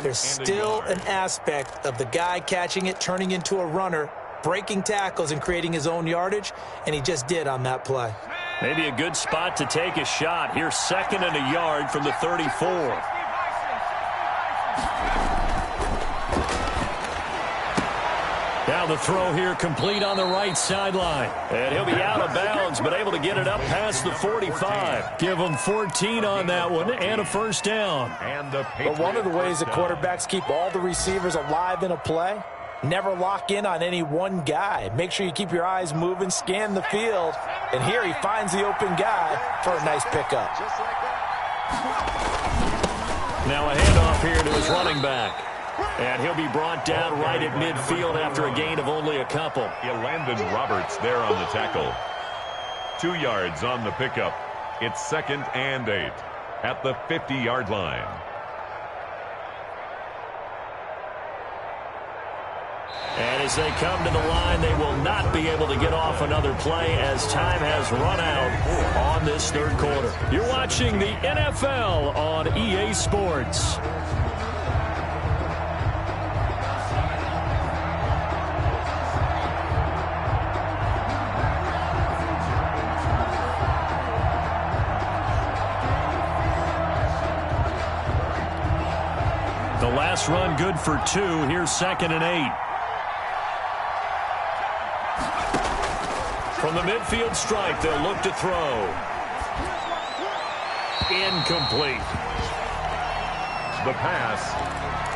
there's still an aspect of the guy catching it, turning into a runner, breaking tackles and creating his own yardage, and he just did on that play. Maybe a good spot to take a shot. Here's 2nd and a yard from the 34. Now the throw here complete on the right sideline. And he'll be out of bounds, but able to get it up past the 45. Give him 14 on that one and a 1st down. But one of the ways that quarterbacks keep all the receivers alive in a play, never lock in on any one guy. Make sure you keep your eyes moving, scan the field. And here he finds the open guy for a nice pickup. Now a handoff here to his running back. And he'll be brought down right at midfield after a gain of only a couple. Landon Roberts there on the tackle. 2 yards on the pickup. It's 2nd and 8 at the 50-yard line. And as they come to the line, they will not be able to get off another play as time has run out on this 3rd quarter. You're watching the NFL on EA Sports. The last run good for 2. Here's 2nd and 8. From the midfield stripe, they'll look to throw. Incomplete. The pass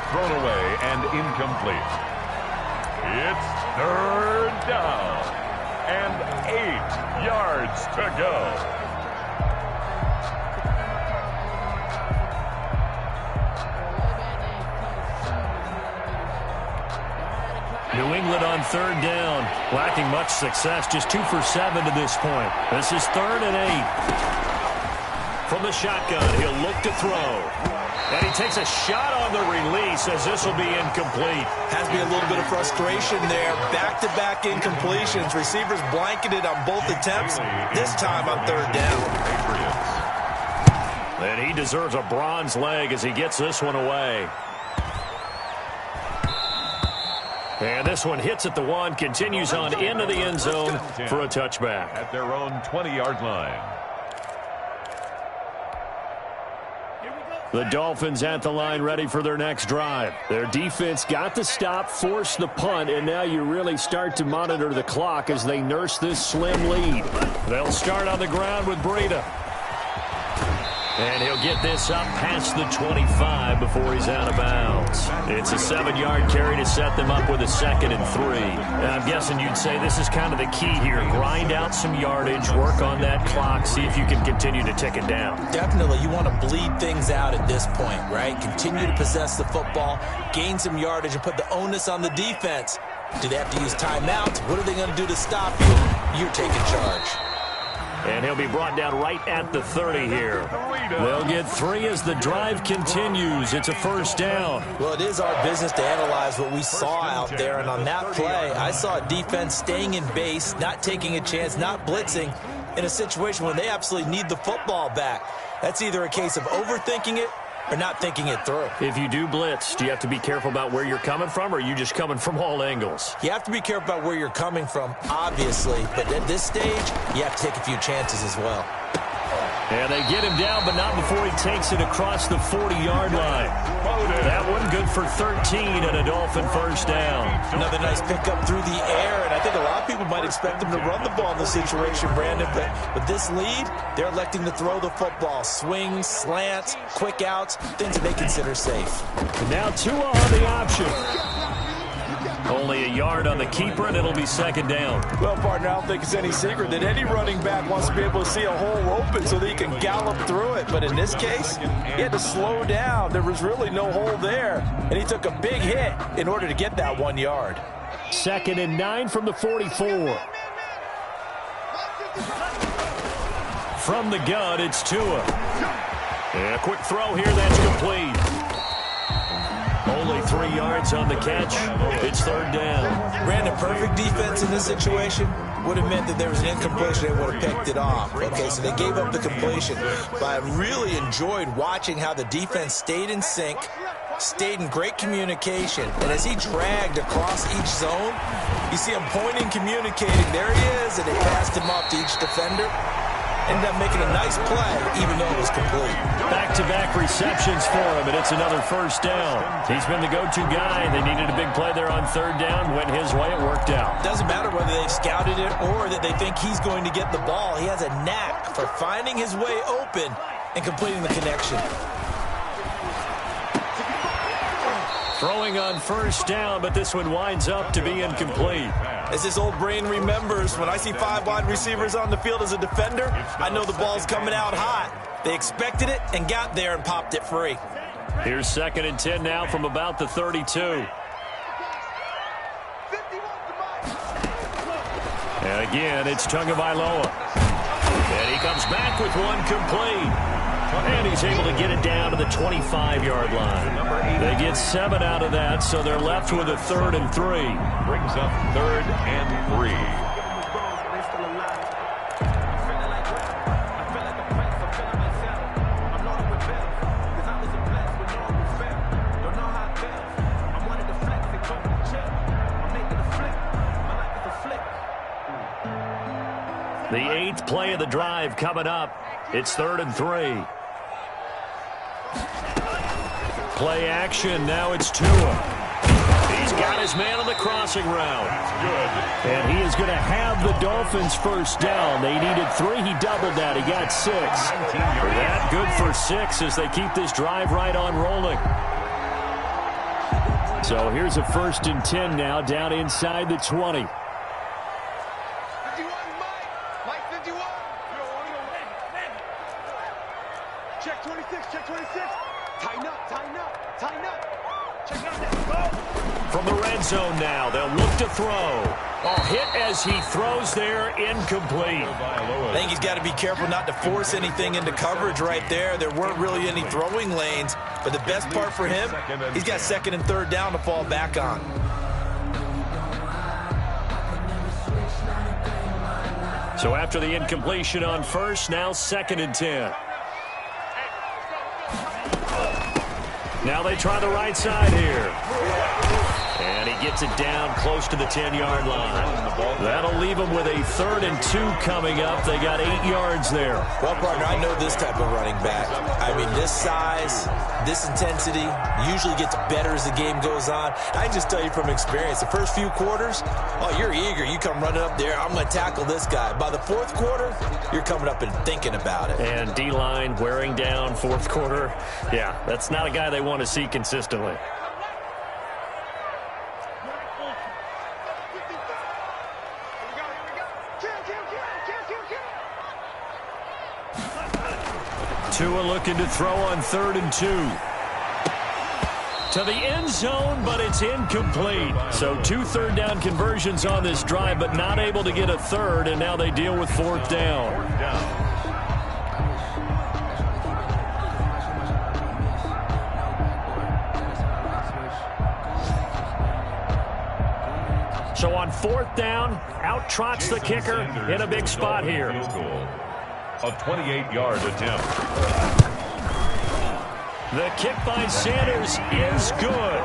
thrown away and incomplete. It's 3rd down and 8 yards to go. New England on third down. Lacking much success, just 2 for 7 to this point. This is 3rd and 8. From the shotgun, he'll look to throw. And he takes a shot on the release as this will be incomplete. Has to be a little bit of frustration there. Back-to-back incompletions. Receivers blanketed on both attempts, this time on third down. And he deserves a bronze leg as he gets this one away. And this one hits at the 1, continues on into the end zone for a touchback. At their own 20-yard line. The Dolphins at the line ready for their next drive. Their defense got the stop, forced the punt, and now you really start to monitor the clock as they nurse this slim lead. They'll start on the ground with Breida. And he'll get this up past the 25 before he's out of bounds. It's a 7-yard carry to set them up with a 2nd and 3. Now, I'm guessing you'd say this is kind of the key here. Grind out some yardage, work on that clock, see if you can continue to tick it down. Definitely. You want to bleed things out at this point, right? Continue to possess the football, gain some yardage, and put the onus on the defense. Do they have to use timeouts? What are they going to do to stop you? You're taking charge. And he'll be brought down right at the 30 here. They'll get 3 as the drive continues. It's a 1st down. Well, it is our business to analyze what we saw out there. And on that play, I saw a defense staying in base, not taking a chance, not blitzing in a situation where they absolutely need the football back. That's either a case of overthinking it or not thinking it through. If you do blitz, do you have to be careful about where you're coming from, or are you just coming from all angles? You have to be careful about where you're coming from, obviously. But at this stage, you have to take a few chances as well. And they get him down, but not before he takes it across the 40-yard line. That one good for 13 and a Dolphin 1st down. Another nice pickup through the air, and I think a lot of people might expect him to run the ball in this situation, Brandon, but with this lead, they're electing to throw the football. Swings, slants, quick outs, things that they consider safe. And now Tua on the option. Only a yard on the keeper, and it'll be 2nd down. Well, partner, I don't think it's any secret that any running back wants to be able to see a hole open so that he can gallop through it. But in this case, he had to slow down. There was really no hole there, and he took a big hit in order to get that 1 yard. 2nd and 9 from the 44. From the gun, it's Tua. And a quick throw here, that's complete. Only 3 yards on the catch. It's 3rd down. Brandon, perfect defense in this situation would have meant that there was an incompletion. They would have picked it off. Okay, so they gave up the completion. But I really enjoyed watching how the defense stayed in sync, stayed in great communication. And as he dragged across each zone, you see him pointing, communicating. There he is, and they passed him off to each defender. Ended up making a nice play, even though it was complete. Back-to-back receptions for him, and it's another 1st down. He's been the go-to guy. They needed a big play there on 3rd down. Went his way. It worked out. Doesn't matter whether they've scouted it or that they think he's going to get the ball. He has a knack for finding his way open and completing the connection. Throwing on 1st down, but this one winds up to be incomplete. As his old brain remembers, when I see 5 wide receivers on the field as a defender, I know the ball's coming out hot. They expected it and got there and popped it free. Here's 2nd and 10 now from about the 32. And again, it's Tagovailoa. And he comes back with one complete. And he's able to get it down to the 25-yard line. They get 7 out of that, so they're left with a 3rd and 3. Brings up 3rd and 3. The 8th play of the drive coming up. It's 3rd and 3. Play action. Now it's Tua. He's got his man on the crossing route. And he is going to have the Dolphins 1st down. They needed 3. He doubled that. He got 6. That good for 6 as they keep this drive right on rolling. So here's a 1st and 10 now down inside the 20. Check 26, check 26. Tighten up, tighten up, tighten up. From the red zone now, they'll look to throw. Hit as he throws there, incomplete. I think he's got to be careful not to force anything into coverage right there. There weren't really any throwing lanes, but the best part for him, he's got second and third down to fall back on. So after the incompletion on first, now 2nd and 10. Now they try the right side here. And he gets it down close to the 10-yard line. That'll leave them with a 3rd and 2 coming up. They got 8 yards there. Well, partner, I know this type of running back. I mean, this size, this intensity usually gets better as the game goes on. I can just tell you from experience, the first few quarters, oh, you're eager. You come running up there, I'm going to tackle this guy. By the 4th quarter, you're coming up and thinking about it. And D-line wearing down 4th quarter. Yeah, that's not a guy they want to see consistently. Tua looking to throw on 3rd and 2. To the end zone, but it's incomplete. So 2 third-down conversions on this drive, but not able to get a third, and now they deal with 4th down. So on 4th down, out trots the kicker in a big spot here. A 28-yard attempt. The kick by Sanders is good.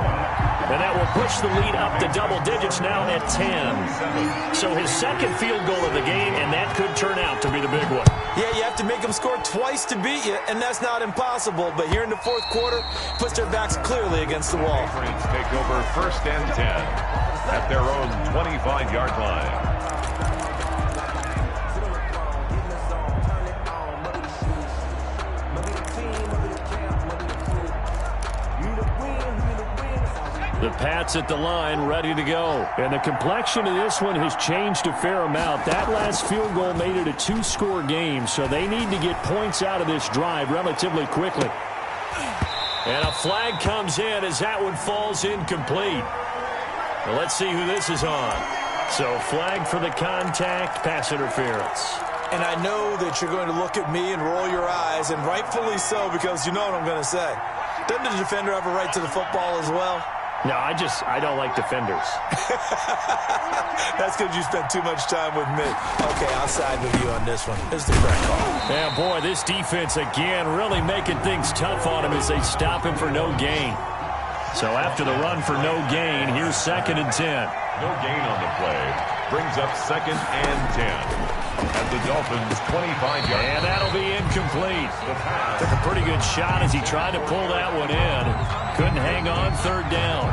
And that will push the lead up to double digits now at 10. So his 2nd field goal of the game, and that could turn out to be the big one. Yeah, you have to make them score twice to beat you, and that's not impossible. But here in the 4th quarter, puts their backs clearly against the wall. Patriots take over 1st and 10 at their own 25-yard line. The Pats at the line, ready to go. And the complexion of this one has changed a fair amount. That last field goal made it a 2-score game, so they need to get points out of this drive relatively quickly. And a flag comes in as that one falls incomplete. Well, let's see who this is on. So flag for the contact, pass interference. And I know that you're going to look at me and roll your eyes, and rightfully so, because you know what I'm going to say. Doesn't the defender have a right to the football as well? No, I don't like defenders. That's because you spent too much time with me. Okay, I'll side with you on this one. This is the correct call. Yeah, boy, this defense again really making things tough on him as they stop him for no gain. So after the run for no gain, here's 2nd and 10. No gain on the play. Brings up 2nd and 10. At the Dolphins' 25-yard. And that'll be incomplete. Took a pretty good shot as he tried to pull that one in. Couldn't hang on 3rd down.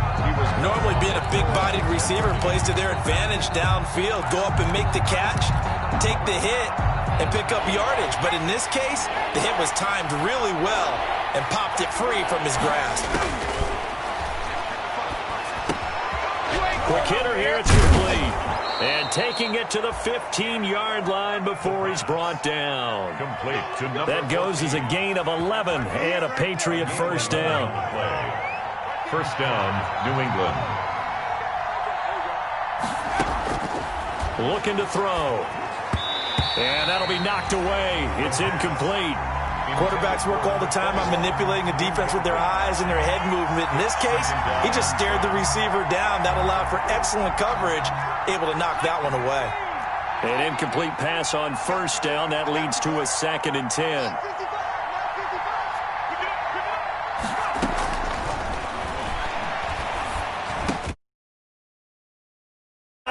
Normally being a big-bodied receiver plays to their advantage downfield. Go up and make the catch, take the hit, and pick up yardage. But in this case, the hit was timed really well and popped it free from his grasp. Quick hitter here, it's complete. And taking it to the 15-yard line before he's brought down. Complete to number. That goes as a gain of 11 and a Patriot 1st down. 1st down, New England. Looking to throw. And that'll be knocked away. It's incomplete. Quarterbacks work all the time on manipulating the defense with their eyes and their head movement. In this case, he just stared the receiver down. That allowed for excellent coverage, able to knock that one away. An incomplete pass on 1st down. That leads to a 2nd and 10.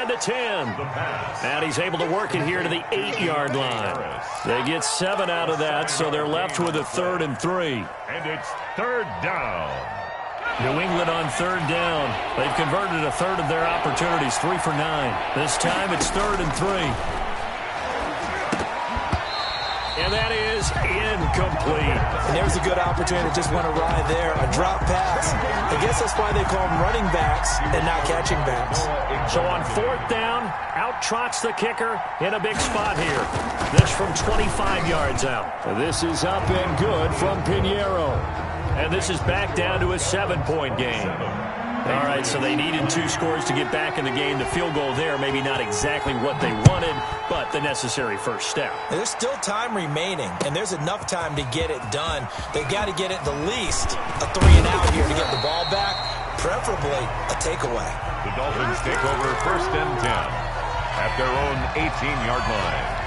The 10. And he's able to work it here to the 8-yard line. They get 7 out of that, so they're left with a 3rd and 3. And it's 3rd down. New England on 3rd down. They've converted a third of their opportunities, 3 for 9. This time it's 3rd and 3. And that is incomplete. And there's a good opportunity that just went awry there. A drop pass. I guess that's why they call them running backs and not catching backs. So on 4th down, out trots the kicker in a big spot here. This from 25 yards out. This is up and good from Pinheiro. And this is back down to a 7-point game. All right, so they needed 2 scores to get back in the game. The field goal there, maybe not exactly what they wanted, but the necessary first step. There's still time remaining, and there's enough time to get it done. They've got to get it the least a 3-and-out here to get the ball back, preferably a takeaway. The Dolphins take over 1st and 10 at their own 18-yard line.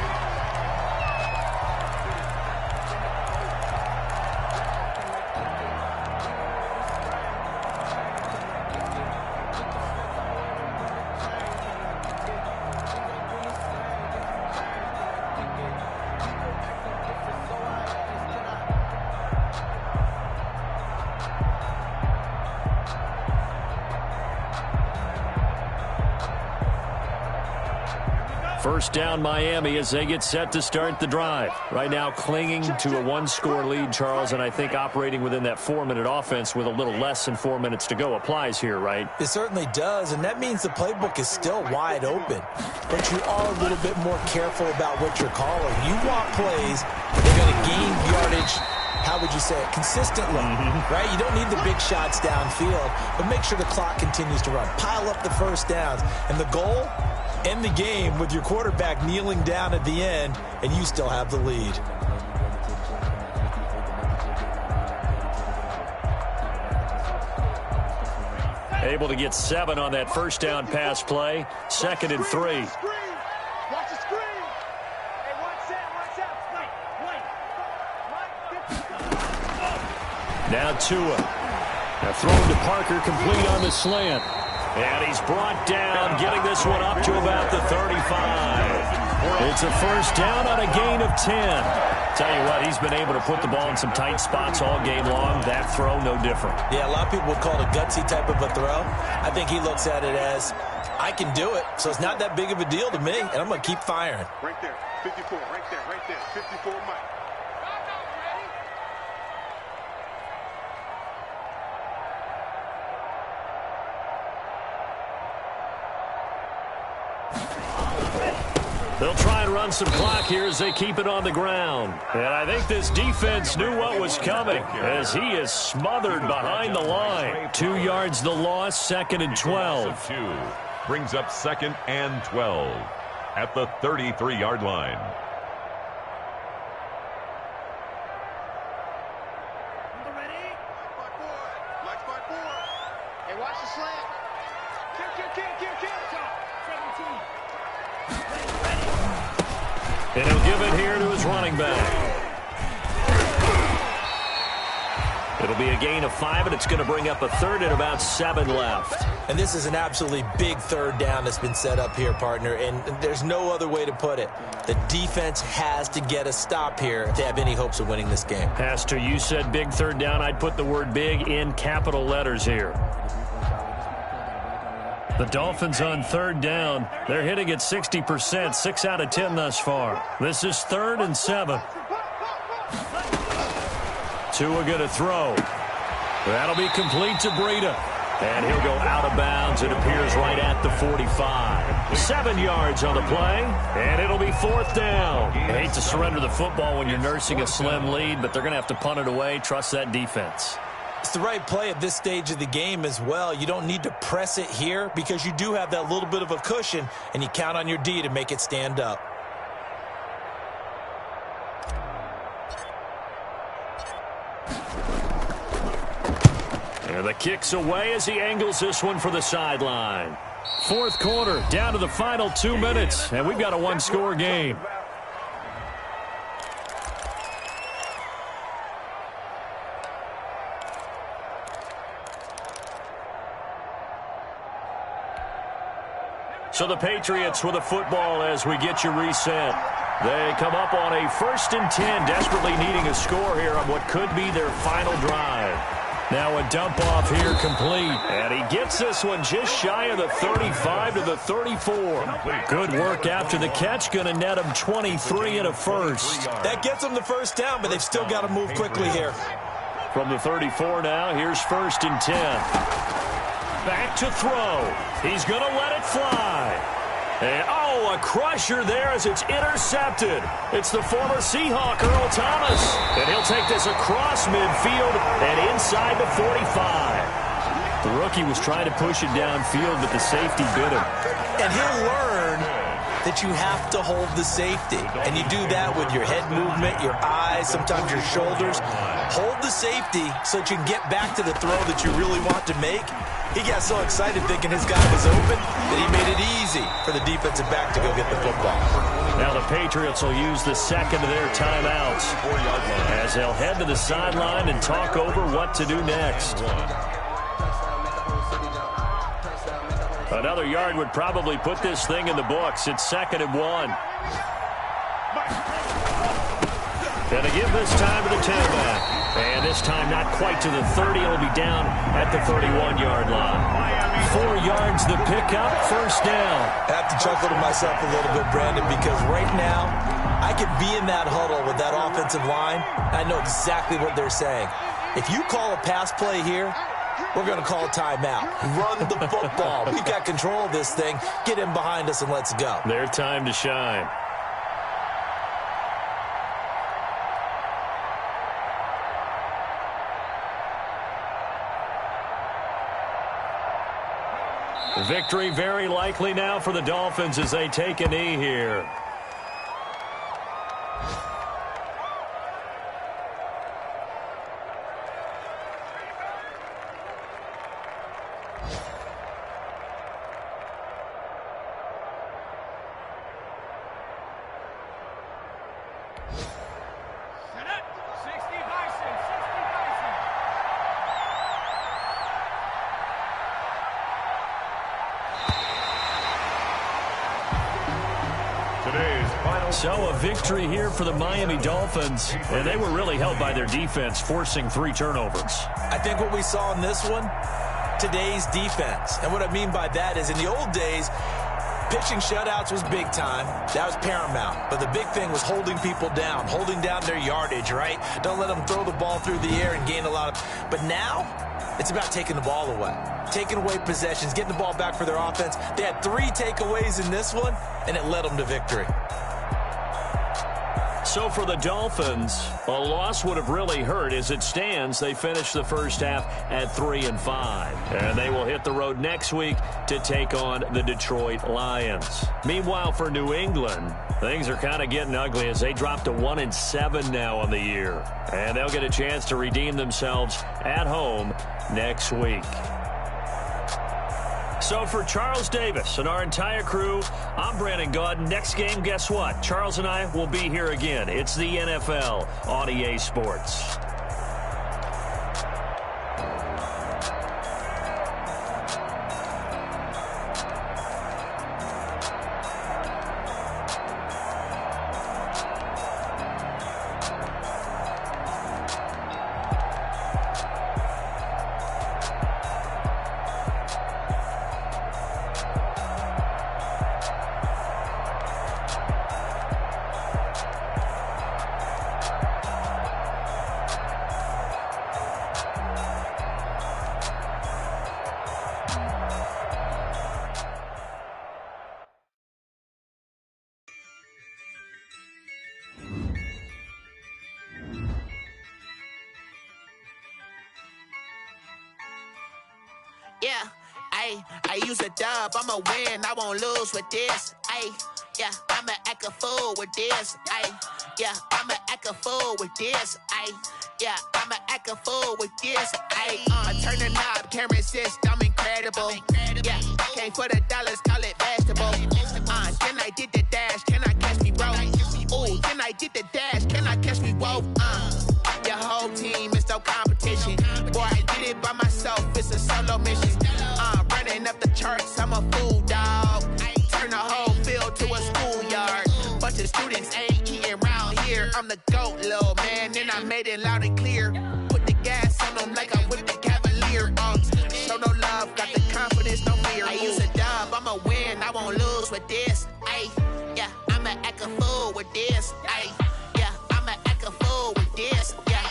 First down Miami as they get set to start the drive. Right now clinging to a 1-score lead, Charles, and I think operating within that 4-minute offense with a little less than 4 minutes to go applies here, right? It certainly does, and that means the playbook is still wide open. But you are a little bit more careful about what you're calling. You want plays that are going to gain yardage, how would you say it, consistently, right? You don't need the big shots downfield, but make sure the clock continues to run. Pile up the first downs, and the goal, end the game with your quarterback kneeling down at the end, and you still have the lead. Able to get 7 on that first down pass play. 2nd and 3. Watch the screen. Hey, watch out. Now Tua. Now thrown to Parker, complete on the slant. And he's brought down, getting this one up to about the 35. It's a first down on a gain of 10. Tell you what, he's been able to put the ball in some tight spots all game long. That throw, no different. Yeah, a lot of people would call it a gutsy type of a throw. I think he looks at it as, I can do it, so it's not that big of a deal to me, and I'm going to keep firing. Right there, 54, right there, 54 Mike. They'll try and run some clock here as they keep it on the ground. And I think this defense knew what was coming as he is smothered behind the line. 2 yards the loss, 2nd and 12. 2 brings up 2nd and 12 at the 33-yard line. Hey, watch the slant. Kill. 17. And he'll give it here to his running back. It'll be a gain of 5, and it's going to bring up a 3rd and about 7 left. And this is an absolutely big 3rd down that's been set up here, partner, and there's no other way to put it. The defense has to get a stop here if they have any hopes of winning this game. Pastor, you said big 3rd down. I'd put the word big in capital letters here. The Dolphins on 3rd down. They're hitting at 60%, 6 out of 10 thus far. This is 3rd and 7. Tua going to throw. That'll be complete to Breida. And he'll go out of bounds. It appears right at the 45. 7 yards on the play, and it'll be 4th down. I hate to surrender the football when you're nursing a slim lead, but they're going to have to punt it away. Trust that defense. It's the right play at this stage of the game as well. You don't need to press it here because you do have that little bit of a cushion, and you count on your D to make it stand up. And the kick's away as he angles this one for the sideline. 4th quarter, down to the final 2 minutes, and we've got a 1-score game. So the Patriots with a football as we get you reset. They come up on a 1st and 10, desperately needing a score here on what could be their final drive. Now a dump off here complete, and he gets this one just shy of the 35 to the 34. Good work after the catch, going to net him 23 and a first. That gets them the first down, but they've still got to move quickly here. From the 34 now, here's 1st and 10. Back to throw. He's going to let it fly. And, a crusher there as it's intercepted. It's the former Seahawk, Earl Thomas. And he'll take this across midfield and inside the 45. The rookie was trying to push it downfield, but the safety bit him. And he'll learn that you have to hold the safety. And you do that with your head movement, your eyes, sometimes your shoulders. Hold the safety so that you can get back to the throw that you really want to make. He got so excited thinking his guy was open that he made it easy for the defensive back to go get the football. Now the Patriots will use the second of their timeouts as they'll head to the sideline and talk over what to do next. Another yard would probably put this thing in the books. It's 2nd and 1. Gonna give this time to the tailback. And this time not quite to the 30. It'll be down at the 31-yard line. 4 yards the pickup, first down. I have to chuckle to myself a little bit, Brandon, because right now I could be in that huddle with that offensive line. I know exactly what they're saying. If you call a pass play here, we're going to call a timeout. Run the football. We've got control of this thing. Get in behind us and let's go. Their time to shine. Victory very likely now for the Dolphins as they take a knee here. So a victory here for the Miami Dolphins, and they were really helped by their defense, forcing 3 turnovers. I think what we saw in this one, today's defense. And what I mean by that is in the old days, pitching shutouts was big time. That was paramount. But the big thing was holding people down, holding down their yardage, right? Don't let them throw the ball through the air and gain a lot of... But now, it's about taking the ball away. Taking away possessions, getting the ball back for their offense. They had 3 takeaways in this one, and it led them to victory. So for the Dolphins, a loss would have really hurt. As it stands, they finished the first half at 3-5. And they will hit the road next week to take on the Detroit Lions. Meanwhile, for New England, things are kind of getting ugly as they drop to 1-7 now on the year. And they'll get a chance to redeem themselves at home next week. So for Charles Davis and our entire crew, I'm Brandon Gaudin. Next game, guess what? Charles and I will be here again. It's the NFL on EA Sports. Yeah, I use a dub, I'ma win, I won't lose with this. Yeah, I'ma act a fool with this. Yeah, I'ma act a fool with this. Yeah, I'ma act a fool with this. I turn the knob, camera assist, I'm incredible. Yeah, came for the dollars, call it vegetable. Then I did the dash, can I catch me, bro? Ooh, then I did the dash, can I catch me, whoa? Your whole team is no competition. Boy, I did it by myself, it's a solo mission. Running up the charts, I'm a fool, dog. Turn the whole field to a schoolyard. Bunch of students ain't eating round here. I'm the GOAT, little man, and I made it loud and clear. Put the gas on them like I'm with the Cavalier. Show no love, got the confidence, no fear. I use a dub, I'ma win, I won't lose with this. Yeah, I'ma act a fool with this. Yeah, I'ma act a fool with this. Yeah,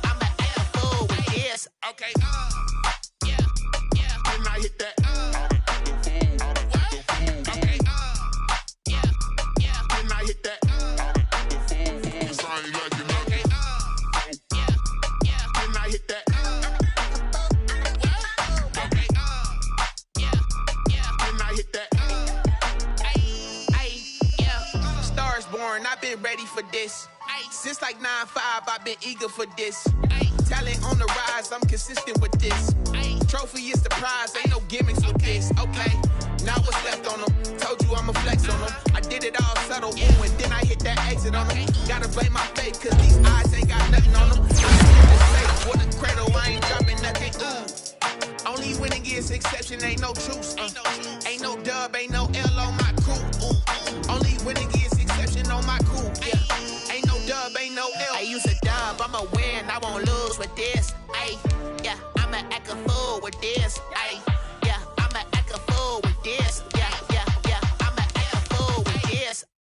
I'ma act a fool with this. Okay, yeah, can I hit that? Okay, for this. Since like 9-5, I've been eager for this. Talent on the rise, I'm consistent with this. Trophy is the prize, ain't no gimmicks with this. Okay, now what's left on them? Told you I'ma flex on them. I did it all subtle, ooh, and then I hit that exit on them. Gotta blame my faith, cause these eyes ain't got nothing on them. I'm safe for the cradle, I ain't dropping nothing. Only winning is exception, ain't no truce. Ain't no dub, ain't no